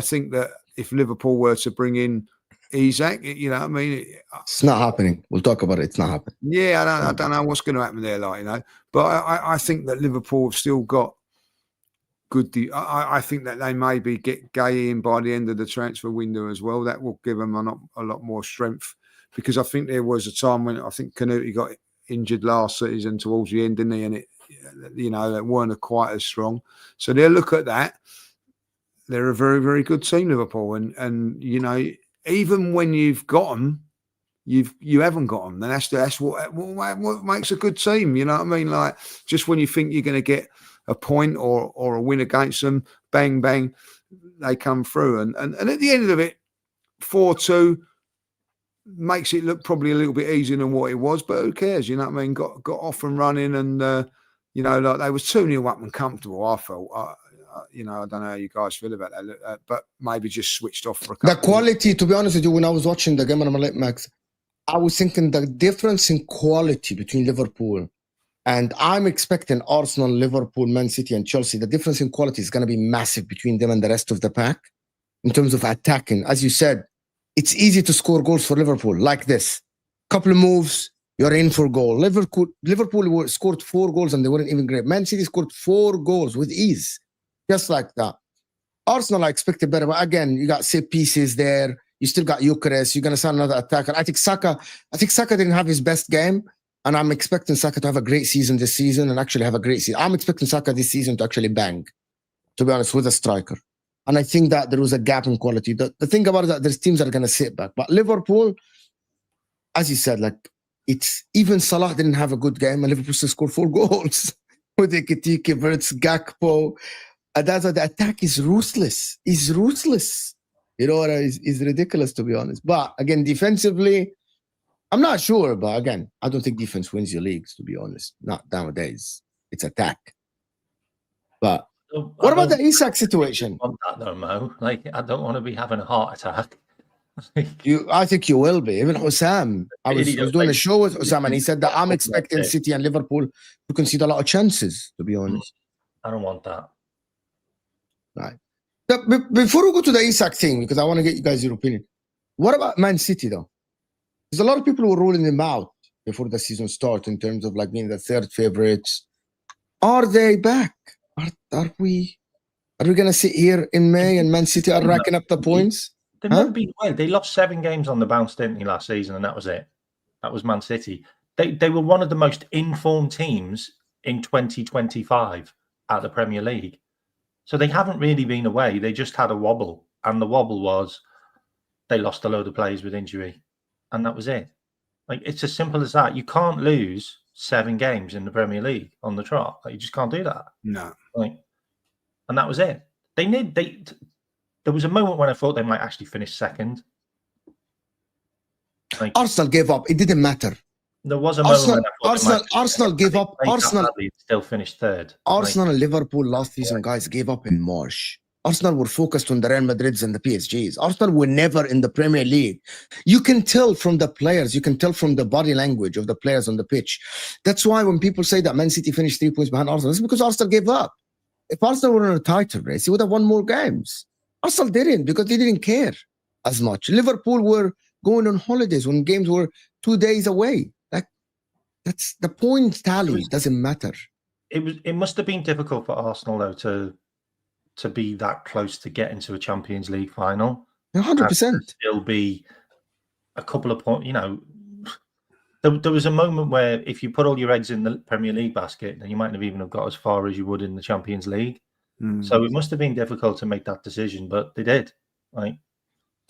think that if Liverpool were to bring in Isak, it's not happening. We'll talk about it. It's not happening. Yeah, I don't know what's going to happen there, but I think that Liverpool have still got good. I think that they maybe get Gay in by the end of the transfer window as well. That will give them a lot more strength, because I think there was a time when I think Canuti got injured last season towards the end, didn't he? And it, you know, they weren't quite as strong. So they'll look at that. They're a very, very good team, Liverpool, and you know, even when you've got them, you haven't got them. And that's what makes a good team. You know what I mean? Like, just when you think you're going to get a point or a win against them, bang bang, they come through. And at the end of it, 4-2 makes it look probably a little bit easier than what it was, but who cares? You know what I mean? Got off and running, and you know, like they was 2-0 up and comfortable. I felt. You know, I don't know how you guys feel about that, but maybe just switched off for a couple. The quality, to be honest with you, when I was watching the game, and I'm like, Max, I was thinking the difference in quality between Liverpool and I'm expecting Arsenal, Liverpool, Man City, and Chelsea. The difference in quality is going to be massive between them and the rest of the pack in terms of attacking. As you said, it's easy to score goals for Liverpool like this. Couple of moves, you're in for goal. Liverpool scored 4 goals and they weren't even great. Man City scored 4 goals with ease. Just like that. Arsenal, I expected better. But again, you got set pieces there. You still got Gyökeres. You're going to sign another attacker. I think Saka didn't have his best game. And I'm expecting Saka to have a great season this season and actually have a great season. I'm expecting Saka this season to actually bang, to be honest, with a striker. And I think that there was a gap in quality. The thing about it is that there's teams that are going to sit back. But Liverpool, as you said, like, it's even Salah didn't have a good game and Liverpool still scored 4 goals. With Ekitike, Havertz, Gakpo. That's why the attack is ruthless. It's ruthless. You know what? It's ridiculous, to be honest. But again, defensively, I'm not sure. But again, I don't think defense wins your leagues, to be honest. Not nowadays. It's attack. But what about the Isak situation? I want that though, Mo. Like, I don't want to be having a heart attack. I think you will be. Even Hussam. I was doing a show with Hussam and he said that I'm expecting City and Liverpool to concede a lot of chances, to be honest. I don't want that. Right. Before we go to the Isak thing, because I want to get you guys your opinion. What about Man City, though? There's a lot of people who were ruling them out before the season starts in terms of like being the third favorites. Are they back? Are we going to sit here in May and Man City are racking up the points? They've never been away. They lost 7 games on the bounce, didn't they, last season, and that was it. That was Man City. They were one of the most informed teams in 2025 at the Premier League. So they haven't really been away. They just had a wobble. And the wobble was they lost a load of players with injury. And that was it. Like, it's as simple as that. You can't lose 7 games in the Premier League on the trot. Like, you just can't do that. No. Like, and that was it. There was a moment when I thought they might actually finish second. Like, Arsenal gave up. It didn't matter. There was a moment when Arsenal gave up. Arsenal still finished third. Arsenal and Liverpool last season, guys, gave up in March. Arsenal were focused on the Real Madrids and the PSGs. Arsenal were never in the Premier League. You can tell from the players. You can tell from the body language of the players on the pitch. That's why when people say that Man City finished 3 points behind Arsenal, it's because Arsenal gave up. If Arsenal were in a title race, he would have won more games. Arsenal didn't because they didn't care as much. Liverpool were going on holidays when games were 2 days away. That's the point tally. Doesn't matter. It must have been difficult for Arsenal though to be that close to getting to a Champions League final. 100%. Still be a couple of points. You know, there was a moment where if you put all your eggs in the Premier League basket, then you might not even have got as far as you would in the Champions League. So it must have been difficult to make that decision, but they did. Right?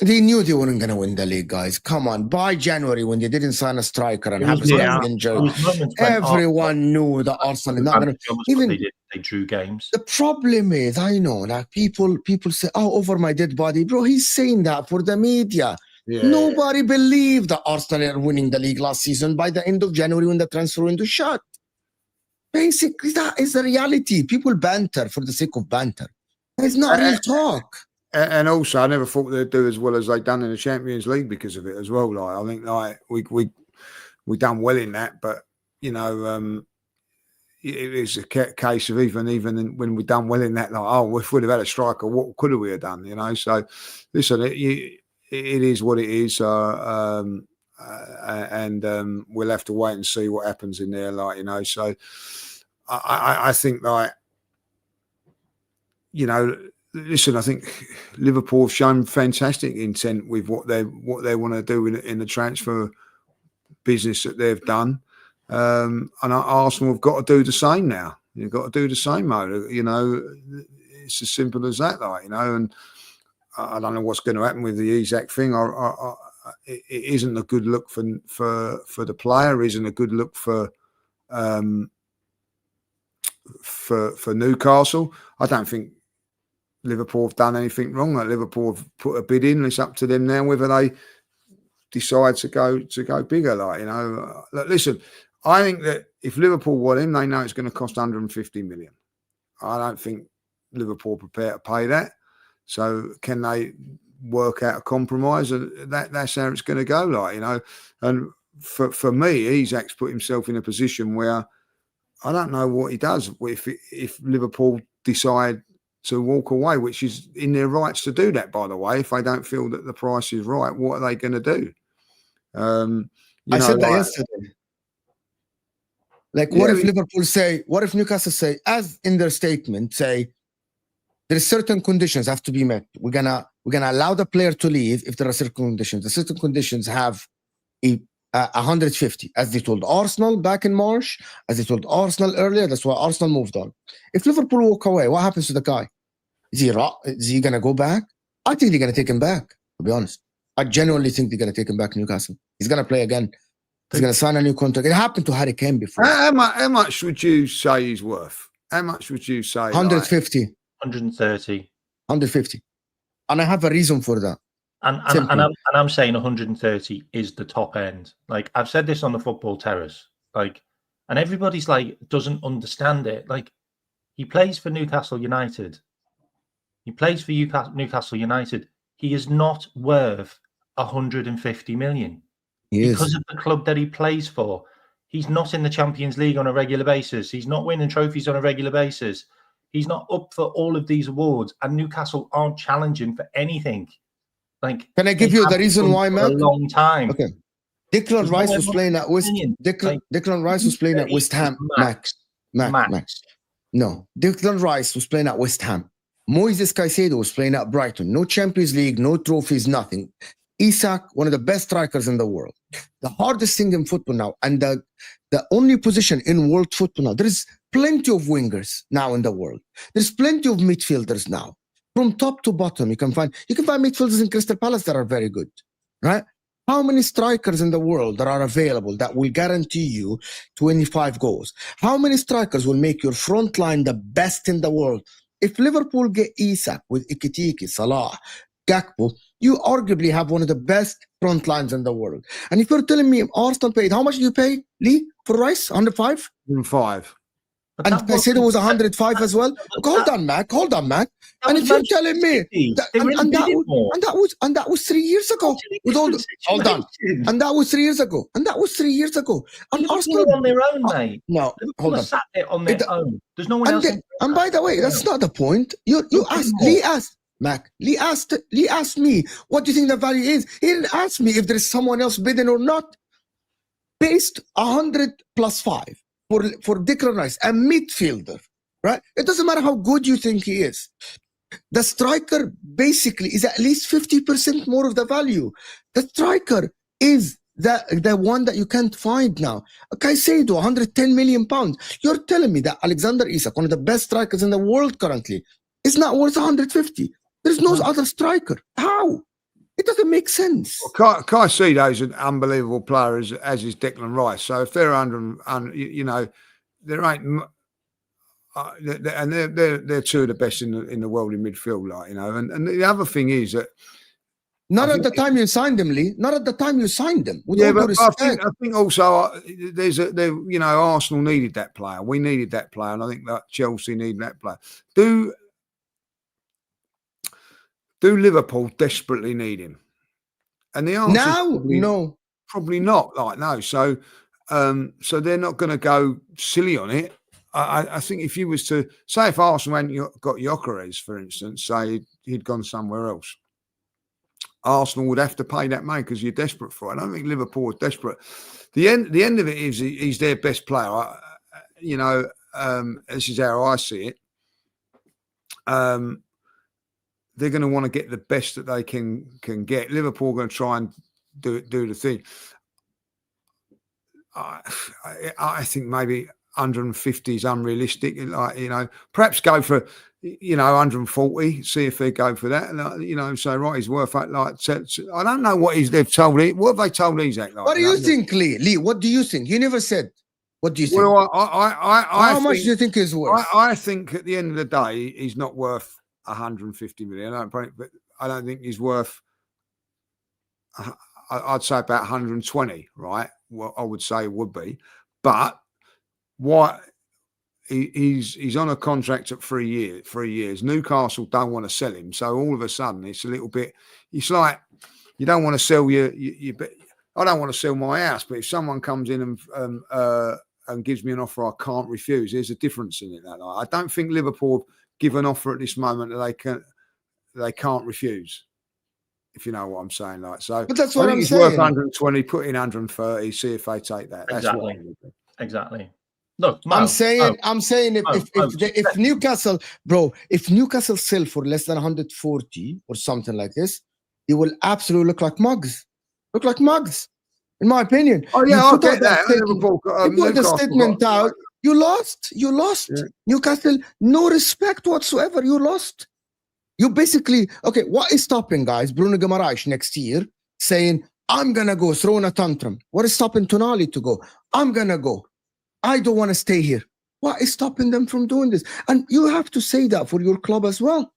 They knew they weren't going to win the league, guys. Come on. By January, when they didn't sign a striker and Havertz got injured, everyone knew that Arsenal not going to. Even they drew games. The problem is, I know, like people say, "Oh, over my dead body, bro." He's saying that for the media. Yeah. Nobody believed that Arsenal are winning the league last season by the end of January when the transfer window shut. Basically, that is the reality. People banter for the sake of banter. It's not real talk. And also, I never thought they'd do as well as they've done in the Champions League because of it as well. Like, I think like we done well in that, but you know, it's a case of even when we done well in that, like, oh, if we'd have had a striker, what could we have done? You know, so listen, it is what it is, and we'll have to wait and see what happens in there. Like, you know, so I think like, you know. Listen, I think Liverpool have shown fantastic intent with what they want to do in the transfer business that they've done. Arsenal have got to do the same now. You've got to do the same, mode. You know, it's as simple as that, like, you know. And I don't know what's going to happen with the Isak thing. It isn't a good look for the player. Isn't a good look for Newcastle. I don't think Liverpool have done anything wrong. Like, Liverpool have put a bid in. It's up to them now whether they decide to go bigger. Like, you know, listen, I think that if Liverpool want him, they know it's going to cost 150 million. I don't think Liverpool are prepared to pay that. So can they work out a compromise? And that's how it's going to go. Like, you know, and for me, Isak's put himself in a position where I don't know what he does if Liverpool decide to walk away, which is in their rights to do that, by the way. If they don't feel that the price is right, what are they going to do? I said that yesterday. Like, what if Liverpool say, what if Newcastle say, as in their statement, say, there's certain conditions have to be met. We're gonna allow the player to leave if there are certain conditions. The certain conditions have 150, as they told Arsenal back in March, as they told Arsenal earlier. That's why Arsenal moved on. If Liverpool walk away, what happens to the guy? Is he gonna go back? I think they're gonna take him back, to be honest. I genuinely think they're gonna take him back to Newcastle. He's gonna play again. He's gonna sign a new contract. It happened to Harry Kane before. How much would you say he's worth? How much would you say? 150. 130. 150. And I have a reason for that. And I'm saying 130 is the top end. Like, I've said this on the Football Terrace. Like, and everybody's like doesn't understand it. Like, he plays for Newcastle United. He plays for Newcastle United. He is not worth 150 million because of the club that he plays for. He's not in the Champions League on a regular basis. He's not winning trophies on a regular basis. He's not up for all of these awards, and Newcastle aren't challenging for anything. Like, can I give you the reason why, Matt? A long time. Okay. Declan Rice was playing at West. Declan Rice was playing at West Ham. Max. No, Declan Rice was playing at West Ham. Moises Caicedo was playing at Brighton. No Champions League, no trophies, nothing. Isak, one of the best strikers in the world. The hardest thing in football now, and the only position in world football now. There is plenty of wingers now in the world. There's plenty of midfielders now. From top to bottom, you can find midfielders in Crystal Palace that are very good, right? How many strikers in the world that are available that will guarantee you 25 goals? How many strikers will make your front line the best in the world? If Liverpool get Isak with Ekitike, Salah, Gakpo, you arguably have one of the best front lines in the world. And if you're telling me Arsenal paid, how much did you pay, Lee, for Rice? 105? 105. And I said it was 105 as well. Hold on, Mac. And if you're telling me that was 3 years ago. Hold on. And that was 3 years ago. And Arsenal on their own, mate. No, hold on. Sat there on their own. There's no one else. And by the way, that's not the point. You asked Lee asked Mac. Lee asked me, what do you think the value is? He didn't ask me if there's someone else bidding or not. Based 100 plus 5 for Declan Rice, a midfielder, right? It doesn't matter how good you think he is. The striker basically is at least 50% more of the value. The striker is the one that you can't find now. Caicedo, 110 million pounds. You're telling me that Alexander Isak, one of the best strikers in the world currently, is not worth 150. There's no other striker. How? It doesn't make sense. Well, Caicedo is an unbelievable player, as is Declan Rice. So if they're under you know, there ain't, and they're two of the best in the world in midfield, like, you know. And the other thing is that not at the time you signed them, Lee. Not at the time you signed them. Yeah, but I think also you know, Arsenal needed that player. We needed that player, and I think that Chelsea needed that player. Do Liverpool desperately need him? And the answer now, no, probably not. Like, no. So they're not going to go silly on it. I think if you was to say, if Arsenal hadn't got Gyokeres, for instance, say he'd gone somewhere else, Arsenal would have to pay that money because you're desperate for it. I don't think Liverpool is desperate. The end of it is he's their best player. You know, this is how I see it. They're going to want to get the best that they can get. Liverpool are going to try and do the thing. I think maybe 150 is unrealistic. Like, you know, perhaps go for, you know, 140. See if they go for that. And, you know, say right, he's worth like. I don't know what they've told him. What have they told Isak? Like, what do you think, Lee? Lee, what do you think? You never said. What do you think? Well, how much do you think is worth? I think at the end of the day, he's not worth 150 million. I don't think he's worth. I'd say about 120, right? Well, I would say it would be, but what he's on a contract at 3 years. 3 years. Newcastle don't want to sell him, so all of a sudden it's a little bit. It's like you don't want to sell your I don't want to sell my house, but if someone comes in and gives me an offer I can't refuse, there's a difference in it. That I don't think Liverpool give an offer at this moment that they can't refuse. If you know what I'm saying, like so. But that's what I'm saying. Worth 120, put in 130, see if they take that. Exactly. That's what exactly. Look, I'm saying if Newcastle, bro, if Newcastle sell for less than 140 or something like this, it will absolutely look like mugs. Look like mugs, in my opinion. Oh yeah, I'll get that. You put the statement out. You lost. You lost. Yeah. Newcastle, no respect whatsoever. You lost. You basically, okay, what is stopping, guys, Bruno Guimaraes next year saying, I'm going to go, throwing a tantrum? What is stopping Tonali to go? I'm going to go. I don't want to stay here. What is stopping them from doing this? And you have to say that for your club as well.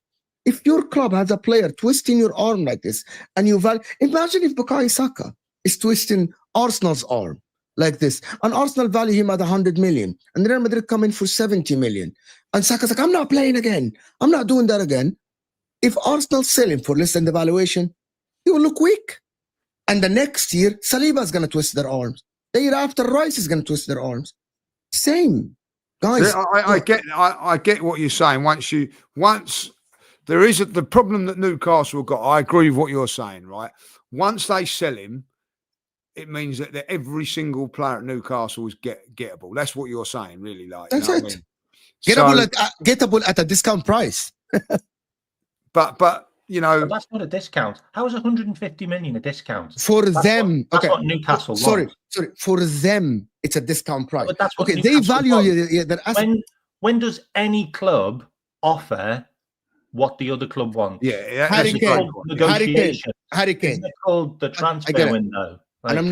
If your club has a player twisting your arm like this, and imagine if Bukayo Saka is twisting Arsenal's arm like this, and Arsenal value him at 100 million, and Real Madrid come in for 70 million, and Saka's like, I'm not playing again. I'm not doing that again. If Arsenal sell him for less than the valuation, he will look weak. And the next year, Saliba's going to twist their arms. The year after, Rice is going to twist their arms. Same. Guys. So I get what you're saying. Once there is the problem that Newcastle got, I agree with what you're saying, right? Once they sell him, it means that every single player at Newcastle is gettable. That's what you're saying, really. Like that's it. I mean? Gettable at a discount price. But you know, but that's not a discount. How is 150 million a discount for them? That's what Newcastle. Sorry. For them, it's a discount price. But that's what Newcastle they value. When does any club offer what the other club wants? Yeah, Harry Kane. It's called the transfer window. Like, and I'm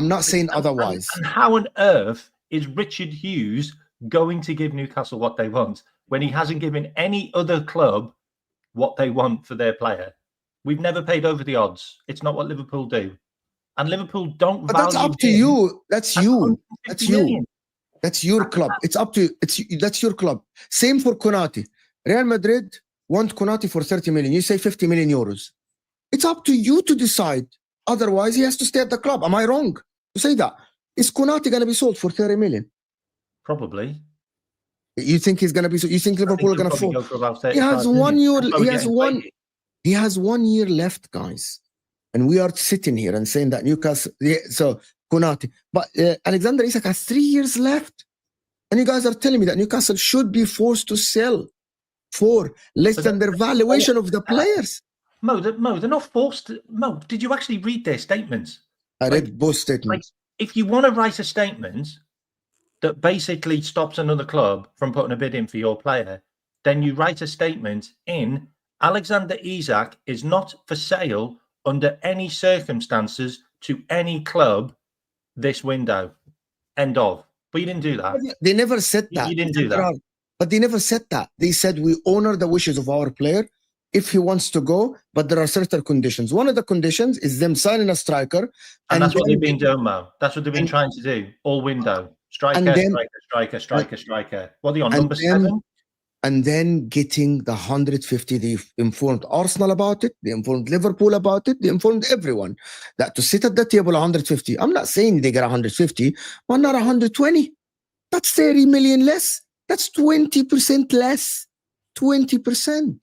not saying otherwise. And how on earth is Richard Hughes going to give Newcastle what they want when he hasn't given any other club what they want for their player? We've never paid over the odds. It's not what Liverpool do. And Liverpool don't but value that's up to you. That's you. That's you. That's your club. It's up to that's your club. Same for Konate. Real Madrid want Konate for 30 million. You say 50 million euros. It's up to you to decide. Otherwise, he has to stay at the club. Am I wrong to say that? Is Konate going to be sold for 30 million? Probably. You think he's going to be? You think Liverpool are going to fall? He has 1 year. He has 1 year left, guys, and we are sitting here and saying that Newcastle. Yeah, so Konate, but Alexander Isak has 3 years left, and you guys are telling me that Newcastle should be forced to sell for less than their valuation of the players. Mo, they're not forced to. Mo, did you actually read their statements? I read both statements. If you want to write a statement that basically stops another club from putting a bid in for your player, then you write a statement in Alexander Isak is not for sale under any circumstances to any club this window. End of. But you didn't do that. They never said that. You didn't do that. But they never said that. They said we honor the wishes of our player if he wants to go, but there are certain conditions. One of the conditions is them signing a striker. And that's what they've been doing, Mo. That's what they've been trying to do all window. Striker. What are you on, number 7? And then getting the 150. They informed Arsenal about it. They informed Liverpool about it. They informed everyone that to sit at the table 150. I'm not saying they get 150, but not 120. That's 30 million less. That's 20% less. 20%.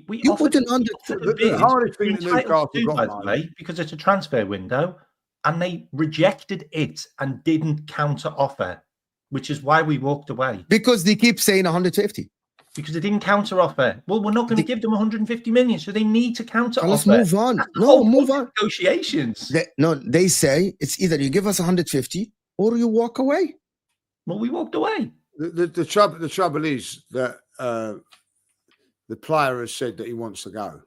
You put in 100 because it's a transfer window, and they rejected it and didn't counter offer, which is why we walked away. Because they keep saying 150. because they didn't counter offer. Well, we're not going to give them 150 million, so they need to counter offer. Let's move on. No, move on. Negotiations. They say it's either you give us 150 or you walk away. Well, we walked away. The trouble is that the player has said that he wants to go.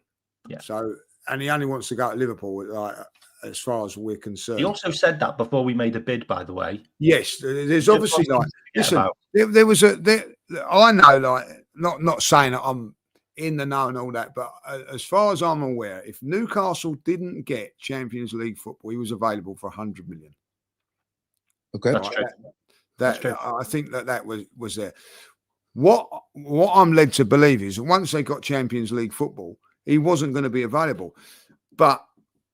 Yeah. So, and he only wants to go to Liverpool, like, as far as we're concerned. He also said that before we made a bid, by the way. Yes, there's obviously like, listen, there was I know, like, not saying that I'm in the know and all that, but as far as I'm aware, if Newcastle didn't get Champions League football, he was available for 100 million. Okay, that's true. That's true. I think that was there. What I'm led to believe is once they got Champions League football, he wasn't going to be available. But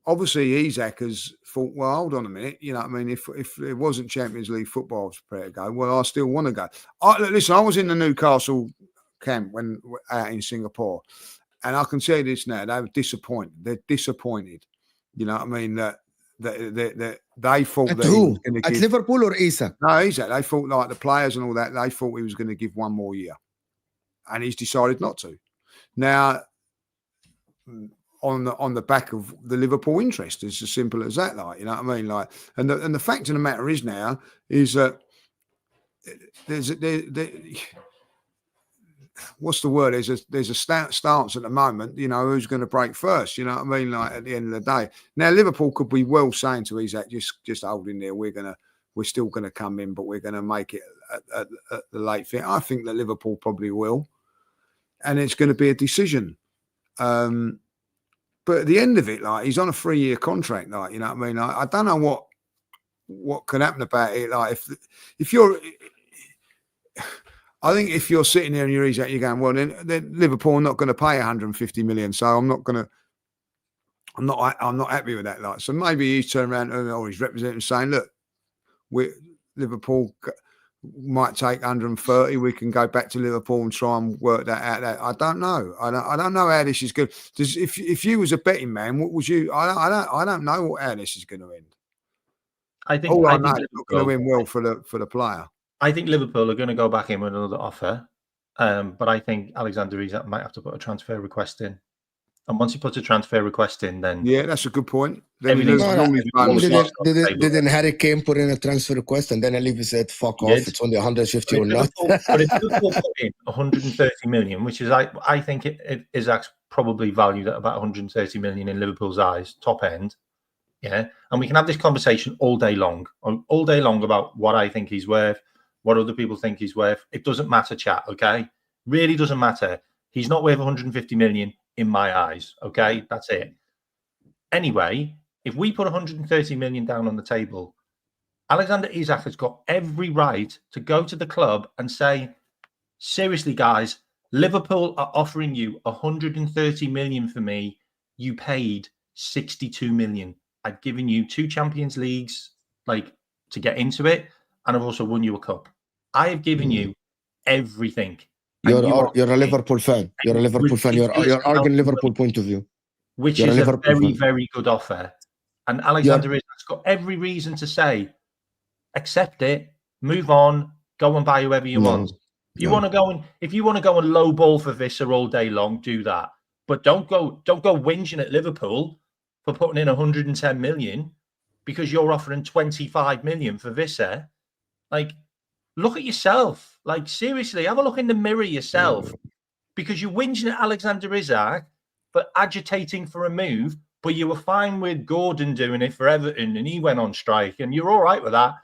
obviously, Isak has thought, well, hold on a minute. You know what I mean? If it wasn't Champions League football, I was prepared to go. Well, I still want to go. Listen, I was in the Newcastle camp when out in Singapore, and I can tell you this now: they were disappointed. They're disappointed. You know what I mean? That they thought at that who? He was going to give Liverpool or Isak? No, Isak. They thought, like, the players and all that. They thought he was going to give one more year, and he's decided not to. Now, on the back of the Liverpool interest, it's as simple as that. Like, you know what I mean? Like, and the fact of the matter is now is that there's what's the word? There's a stance at the moment. You know, who's going to break first? You know what I mean? Like, at the end of the day, now Liverpool could be well saying to Isak, just hold in there. We're still going to come in, but we're going to make it at the late fit. I think that Liverpool probably will, and it's going to be a decision. But at the end of it, like, he's on a 3-year contract, like, you know what I mean? I don't know what can happen about it. Like, if you're, I think if you're sitting there and you're going, well, then Liverpool are not going to pay 150 million, so I'm not happy with that. Like, so maybe he's turned around or his representative saying, look, Liverpool might take 130. We can go back to Liverpool and try and work that out. I don't know. I don't know how this is good. If you was a betting man, what was you? I don't know how this is going to end. I think all I know it's not going to end well for the player. I think Liverpool are going to go back in with another offer, but I think Alexander Isak might have to put a transfer request in. And once he puts a transfer request in, then that's a good point. Then didn't Harry Kane put in a transfer request and then Levy said, "Fuck off, it's only 150 or not." But if Liverpool put in 130 million, which is I think Isak's probably valued at about 130 million in Liverpool's eyes, top end. Yeah, and we can have this conversation all day long about what I think he's worth, what other people think he's worth. It doesn't matter, chat. Okay, really doesn't matter. He's not worth 150 million. In my eyes, okay, that's it. Anyway, if we put 130 million down on the table, Alexander Isak has got every right to go to the club and say, seriously, guys, Liverpool are offering you 130 million for me. You paid 62 million. I've given you 2 Champions Leagues, like, to get into it, and I've also won you a cup. I have given you everything. You're a Liverpool fan. You're a Liverpool fan. You're arguing Liverpool point of view. Which is a very, very good offer. And Alexander Isak's got every reason to say, accept it, move on, go and buy whoever you want. If you want to go and low ball for Visser all day long, do that. But don't go whinging at Liverpool for putting in 110 million because you're offering 25 million for Visser. Like, look at yourself. Like, seriously, have a look in the mirror yourself. Because you're whinging at Alexander Isak for agitating for a move, but you were fine with Gordon doing it for Everton, and he went on strike, and you're all right with that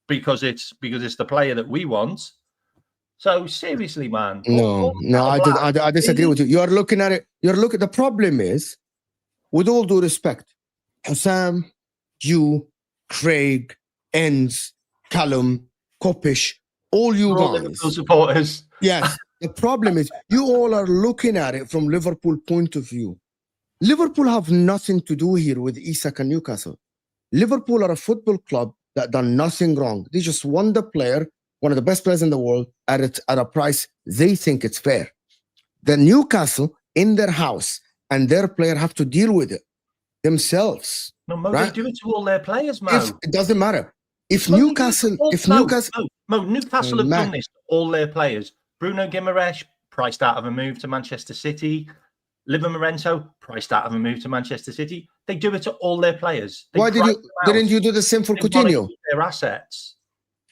because it's the player that we want. So seriously, man. No, I disagree with you. You're looking at it. The problem is, with all due respect, Hussam, you, Craig, Enz, Callum, Kopish, all you guys, Liverpool supporters. Yes, the problem is you all are looking at it from Liverpool point of view. Liverpool have nothing to do here with Isak and Newcastle. Liverpool are a football club that done nothing wrong. They just won the player, one of the best players in the world, at a price they think it's fair. The Newcastle in their house and their player have to deal with it themselves. No, Mo, right? They do it to all their players, Mo. It doesn't matter. Newcastle have done this to all their players. Bruno Guimaraes, priced out of a move to Manchester City. Livermorento, priced out of a move to Manchester City. They do it to all their players. Why didn't you do the same for Coutinho? Their assets.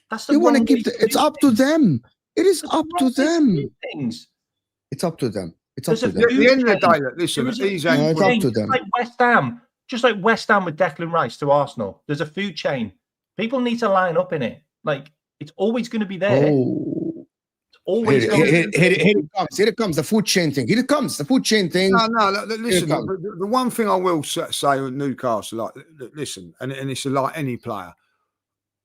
That's the They want to keep it's up to them. It is up to them. Things. It's up to them. It's up to them. At the end of the day, listen, it's up to them. Just like West Ham with Declan Rice to Arsenal. There's a food chain. People need to line up in it. Like, it's always going to be there. Oh. It's always here it comes, the food chain thing. Here it comes, the food chain thing. No, listen, the one thing I will say with Newcastle, like, listen, and it's like any player,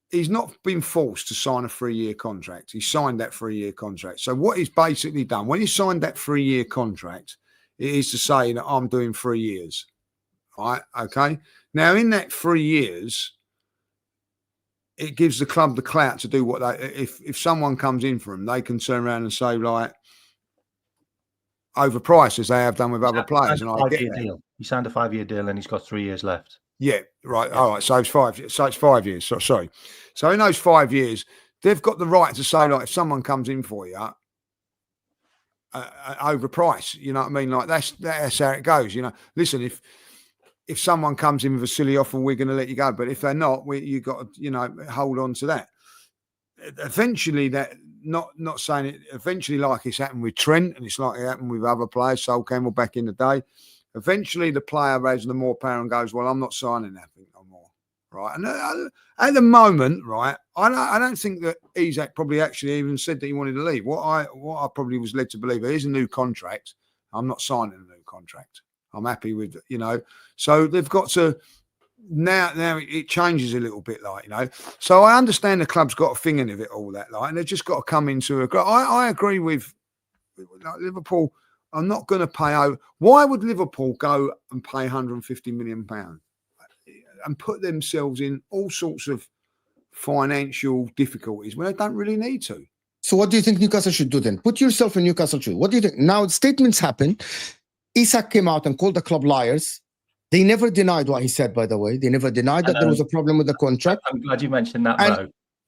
he's not been forced to sign a 3-year contract. He signed that 3-year contract. So what he's basically done, when he signed that 3-year contract, it is to say that I'm doing 3 years. Right? Okay. Now, in that 3 years, it gives the club the clout to do what they, if someone comes in for them, they can turn around and say, like, overpriced as they have done with other players. And I get that. He signed a 5-year deal and he's got 3 years left. Yeah, right. All right. So it's 5 years. So it's 5 years. Sorry. So in those 5 years, they've got the right to say, like, if someone comes in for you, overpriced, you know what I mean? Like, that's how it goes. You know, listen, if someone comes in with a silly offer, we're going to let you go. But if they're not, you got to, you know, hold on to that. Eventually, that not saying it. Eventually, like it's happened with Trent, and it's like it happened with other players. Sol Campbell back in the day. Eventually, the player has the more power and goes, "Well, I'm not signing that thing no more." Right? And at the moment, right, I don't think that Isak probably actually even said that he wanted to leave. What I probably was led to believe, here's a new contract. I'm not signing a new contract. I'm happy with, you know. So they've got to now it changes a little bit, like, you know. So I understand the club's got a thing in it, all that, like, and they've just got to come into a. I agree with like, Liverpool. I'm not going to pay over. Why would Liverpool go and pay 150 million pounds and put themselves in all sorts of financial difficulties when they don't really need to? So what do you think Newcastle should do then? Put yourself in Newcastle shoes. What do you think? Now statements happen. Isak came out and called the club liars. They never denied what he said, by the way. They never denied that there was a problem with the contract. I'm glad you mentioned that, bro.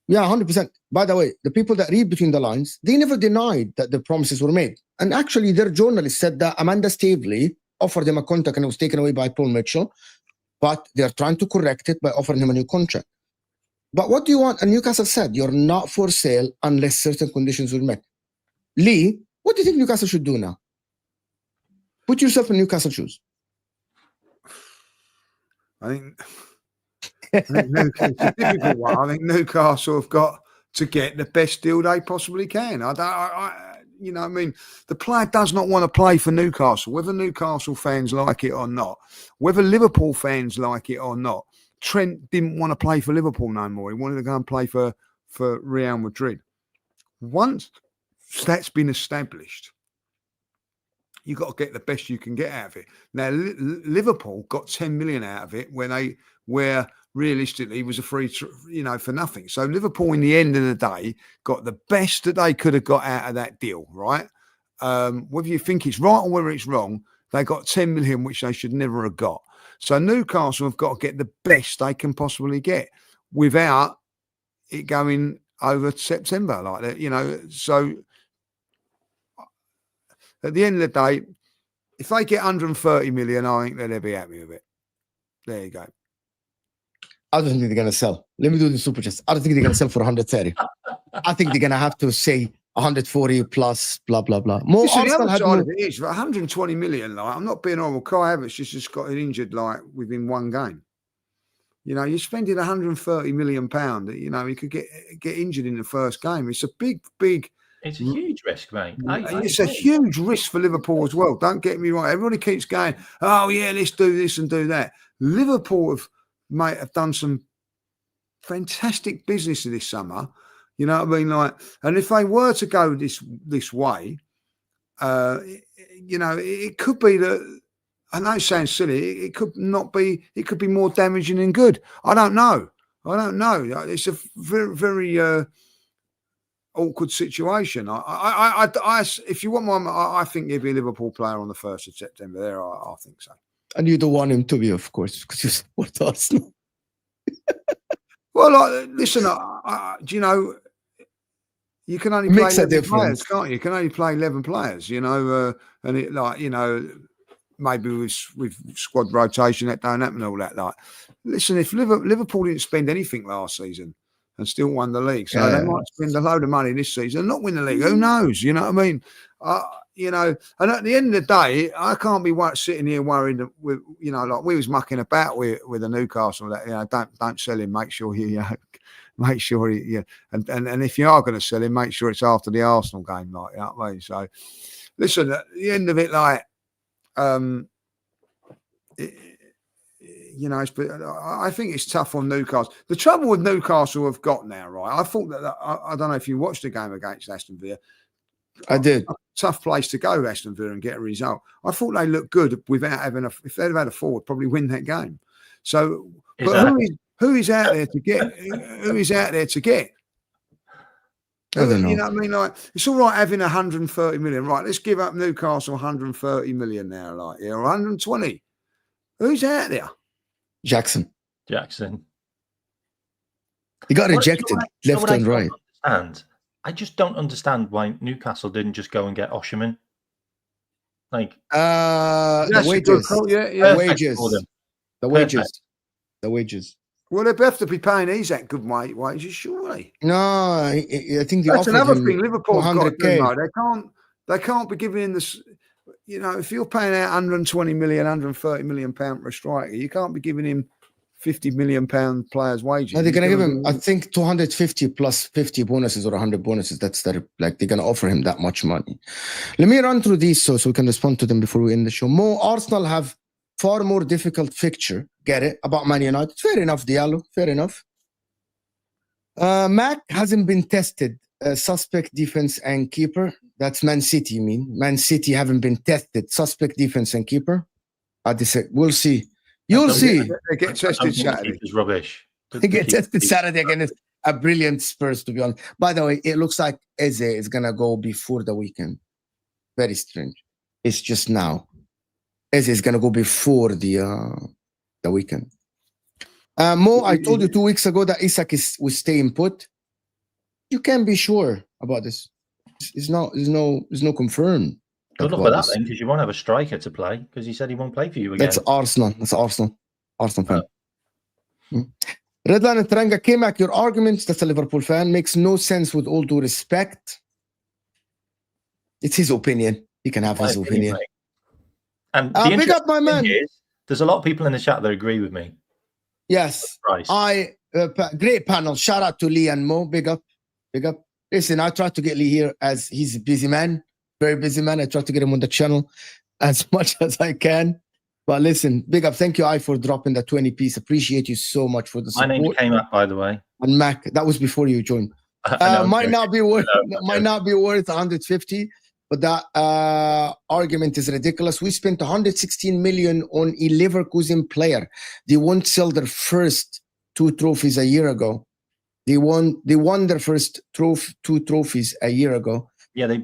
Yeah, 100%. By the way, the people that read between the lines, they never denied that the promises were made. And actually, their journalist said that Amanda Staveley offered them a contract and it was taken away by Paul Mitchell. But they're trying to correct it by offering him a new contract. But what do you want? And Newcastle said, you're not for sale unless certain conditions were met. Lee, what do you think Newcastle should do now? Put yourself in Newcastle shoes. I think it's a difficult one. I think Newcastle have got to get the best deal they possibly can. You know what I mean? The player does not want to play for Newcastle, whether Newcastle fans like it or not, whether Liverpool fans like it or not. Trent didn't want to play for Liverpool no more. He wanted to go and play for Real Madrid. Once that's been established, you've got to get the best you can get out of it. Now, Liverpool got 10 million out of it where realistically it was a free, for nothing. So Liverpool, in the end of the day, got the best that they could have got out of that deal, right? Whether you think it's right or whether it's wrong, they got 10 million, which they should never have got. So Newcastle have got to get the best they can possibly get without it going over September like that, So at the end of the day, if they get 130 million, I think they'll be happy with it. There you go. I don't think they're going to sell. Let me do the super chest. I don't think they're going to sell for 130. I think they're going to have to say 140 plus, blah, blah, blah. More. Listen, the other side of it is, for 120 million, like, I'm not being horrible. Kai Havertz just got injured, like, within one game. You're spending 130 million pound. He could get injured in the first game. It's a big. It's a huge risk, mate. It's a huge risk for Liverpool as well. Don't get me wrong. Everybody keeps going, oh, yeah, let's do this and do that. Liverpool have done some fantastic business this summer. You know what I mean? Like, and if they were to go this way, it could be that, I know it sounds silly, it could not be, it could be more damaging than good. I don't know. It's a very, very awkward situation. If you want I think he'd be a Liverpool player on the 1st of September. There, I think so. And you don't want him to be, of course, because you support Arsenal. Well, listen, you can only Makes play a 11 players, difference. can't you? You can only play 11 players, you know, and it like, you know, maybe with squad rotation that don't happen, all that. Like, listen, if Liverpool didn't spend anything last season and still won the league, so they might spend a load of money this season and not win the league. Who knows? You know what I mean? You know, and at the end of the day, I can't be sitting here worried that you know, like we was mucking about with the Newcastle that, you know, don't sell him. Make sure make sure and if you are going to sell him, make sure it's after the Arsenal game, like, you know what I mean? So, listen, at the end of it, like, you know, I think it's tough on Newcastle. The trouble with Newcastle have got now, right? I thought that I don't know if you watched the game against Aston Villa. I did. Tough place to go, Aston Villa, and get a result. I thought they looked good without having if they'd have had a forward, probably win that game. So, Exactly. but who is out there to get? Who is out there to get? I don't know. You know what I mean? Like, it's all right having 130 million. Right, let's give up Newcastle 130 million now, like, yeah, or 120. Who's out there? Jackson. He got rejected left and right. I just don't understand why Newcastle didn't just go and get Osherman. Like the wages. The wages. Well, they'd have to be paying Isak good wages, surely. No, I think that's another thing. Liverpool got to do, $100K. They can't be giving in this. You know, if you're paying out 120 million, 130 million pound for a striker, you can't be giving him 50 million pound players' wages. No, they're gonna give him, I think, 250 plus 50 bonuses or 100 bonuses. That's like they're gonna offer him that much money. Let me run through these so we can respond to them before we end the show. Arsenal have far more difficult fixture. Get it about Man United? Fair enough, Diallo. Fair enough. Mac hasn't been tested. Suspect defense and keeper. That's Man City. You mean Man City haven't been tested? Suspect defense and keeper. We'll see. You'll see. They get tested Saturday. It's rubbish. They get tested Saturday against a brilliant Spurs, to be honest. By the way, it looks like Eze is going to go before the weekend. Very strange. It's just now. Eze is going to go before the weekend. I told you 2 weeks ago that Isak will stay in put. You can't be sure about this. It's no confirmed. Good luck with that then, because you won't have a striker to play, because he said he won't play for you again. That's Arsenal. Arsenal fan. Redline and Taranga came back. Your arguments, that's a Liverpool fan, makes no sense with all due respect. It's his opinion. He can have his opinion. Mate. And big up my man. There's a lot of people in the chat that agree with me. Yes. Great panel. Shout out to Lee and Mo. Big up. Listen, I tried to get Lee here as he's a busy man. Very busy man. I try to get him on the channel as much as I can. But listen, big up. Thank you, for dropping the 20 piece. Appreciate you so much for the support. My name came up, by the way. And Mac, that was before you joined. Might not be worth 150, but that argument is ridiculous. We spent 116 million on a Leverkusen player. They won't sell their first 2 trophies a year ago. They won their first 2 trophies a year ago. Yeah, they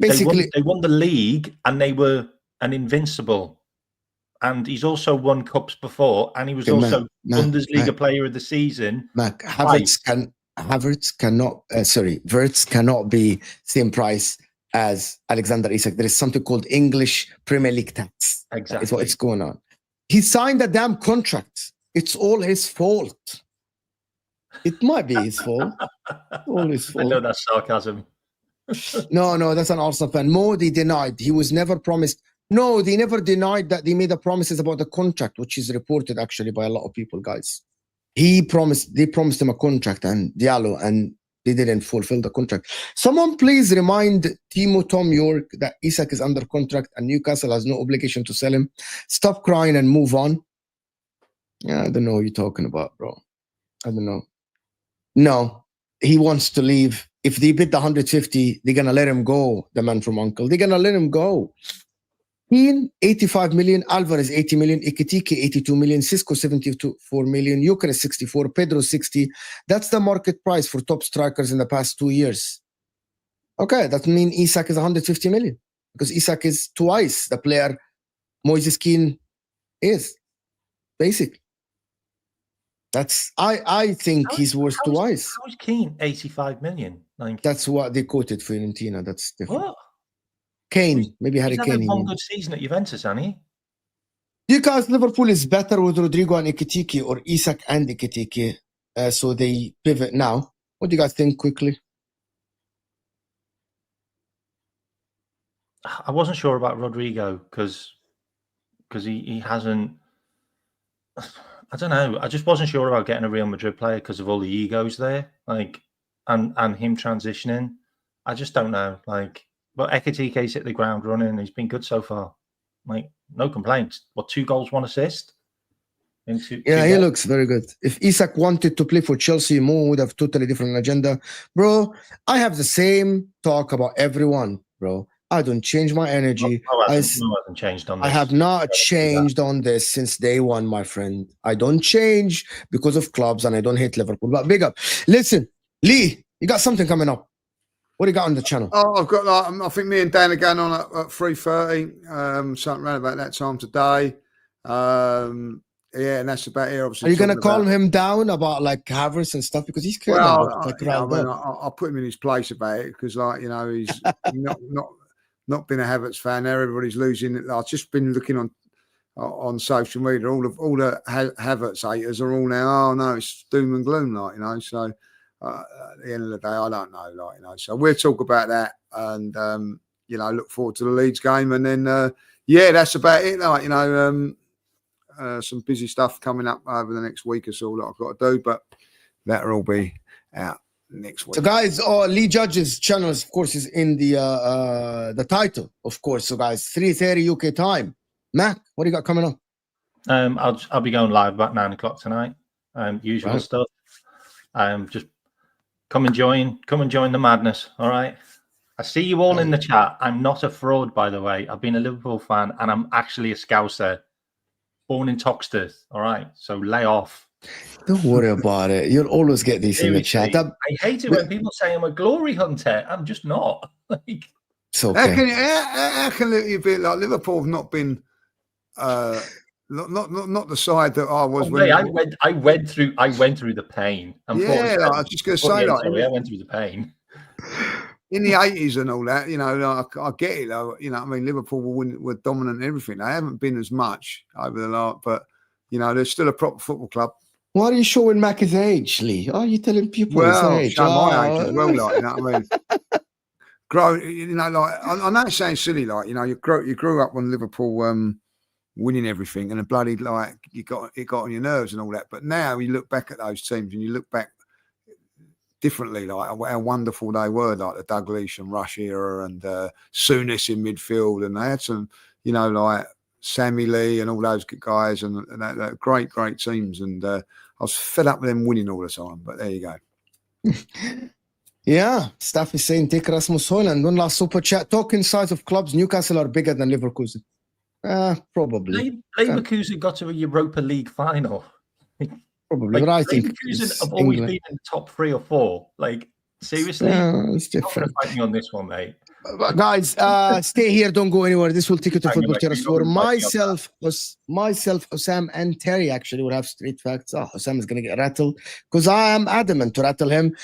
won the league and they were an invincible. And he's also won cups before, and he was also Bundesliga player of the season. Havertz cannot be same price as Alexander Isak. There is something called English Premier League tax. Exactly. That's what's going on. He signed a damn contract. It's all his fault. It might be his fault. All his fault. I know that's sarcasm. No, that's an Arsenal fan. Mo, they denied. He was never promised. No, they never denied that they made the promises about the contract, which is reported actually by a lot of people, guys. They promised him a contract and Diallo, and they didn't fulfill the contract. Someone please remind Tom York that Isak is under contract and Newcastle has no obligation to sell him. Stop crying and move on. Yeah, I don't know what you're talking about, bro. I don't know. No, he wants to leave. If they bid the 150, they're going to let him go, the man from Uncle. They're going to let him go. Keane, 85 million. Alvarez, 80 million. Ekitike, 82 million. Sesko, 74 million. Gyökeres, 64. Pedro, 60. That's the market price for top strikers in the past 2 years. Okay, that means Isak is 150 million. Because Isak is twice the player Moises Keane is, basically. I think he's worth twice. How is Keane 85 million? Like, that's what they quoted for Fiorentina. That's different. What? Kane, maybe Harry He's Kane. had one good season at Juventus, hasn't he? Do you guys Liverpool is better with Rodrigo and Ekitike or Isak and Ekitike? So they pivot now. What do you guys think quickly? I wasn't sure about Rodrigo because he hasn't. I don't know. I just wasn't sure about getting a Real Madrid player because of all the egos there, like, and him transitioning. I just don't know. Like, but Ekitike's hit the ground running. He's been good so far. Like, no complaints. What, 2 goals, 1 assist? He looks very good. If Isak wanted to play for Chelsea, Mo would have totally different agenda. Bro, I have the same talk about everyone, bro. I don't change my energy. I haven't changed on this. I have not changed on this since day one, my friend. I don't change because of clubs and I don't hate Liverpool. But big up. Listen, Lee, you got something coming up. What do you got on the channel? Oh, I've got I think me and Dan are going on at 3:30. Something around about that time today. Yeah, and that's about it. Obviously, are you going to calm him down about like Havertz and stuff because he's I'll put him in his place about it because, like, you know, he's not been a Havertz fan. Now everybody's losing it. I've just been looking on social media. All the Havertz haters are all now. Oh no, it's doom and gloom, like, you know. So at the end of the day, I don't know, like, you know. So we'll talk about that and you know, look forward to the Leeds game and then yeah, that's about it. Like, you know. Some busy stuff coming up over the next week or so that I've got to do, but that'll all be out next week. So, guys, Lee Judge's channel, of course, is in the title, of course. So, guys, 3:30 UK time. Mac, what do you got coming up? I'll be going live about 9 o'clock tonight. Usual stuff. Just come and join the madness. All right. I see you all in the chat. I'm not a fraud, by the way. I've been a Liverpool fan, and I'm actually a Scouser. Born in Toxteth, all right? So lay off. Don't worry about it. You'll always get these in the chat. I hate it when people say I'm a glory hunter. I'm just not. Like, it's okay. How can you be like Liverpool have not been not the side that I was when I went through the pain. Yeah, like, I was just gonna say, like, I went through the pain. In the 80s and all that, you know, like, I get it though. You know, I mean, Liverpool were dominant in everything. They haven't been as much over the last, but you know, they're still a proper football club. Why are you showing Mac his age, Lee? Are you telling people his age? Show my age as well, like, you know what I mean? You know, like, I know it sounds silly, like, you know, you grew up on Liverpool winning everything, and the bloody, like, it got on your nerves and all that. But now you look back at those teams and you look back differently, like how wonderful they were, like the Dalglish and Rush era and Souness in midfield, and they had some, you know, like Sammy Lee and all those guys, and that great teams. And I was fed up with them winning all the time, but there you go. Yeah, Staff is saying take Rasmus Højlund. One last super chat. Talking size of clubs, Newcastle are bigger than Leverkusen. Probably. Leverkusen got to a Europa League final. Probably, like, but I think Leverkusen have always been in the top 3 or 4. Like, seriously, it's different. Fighting on this one, mate. But guys, stay here. Don't go anywhere. This will take you to Football Terrace for myself, Osam, and Terry. Actually, would have straight facts. Osam is going to get rattled because I am adamant to rattle him.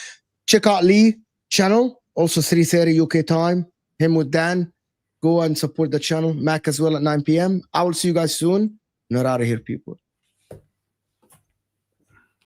Check out Lee channel, also 3:30 UK time. Him with Dan. Go and support the channel. Mac as well at 9 p.m. I will see you guys soon. Not out of here, people.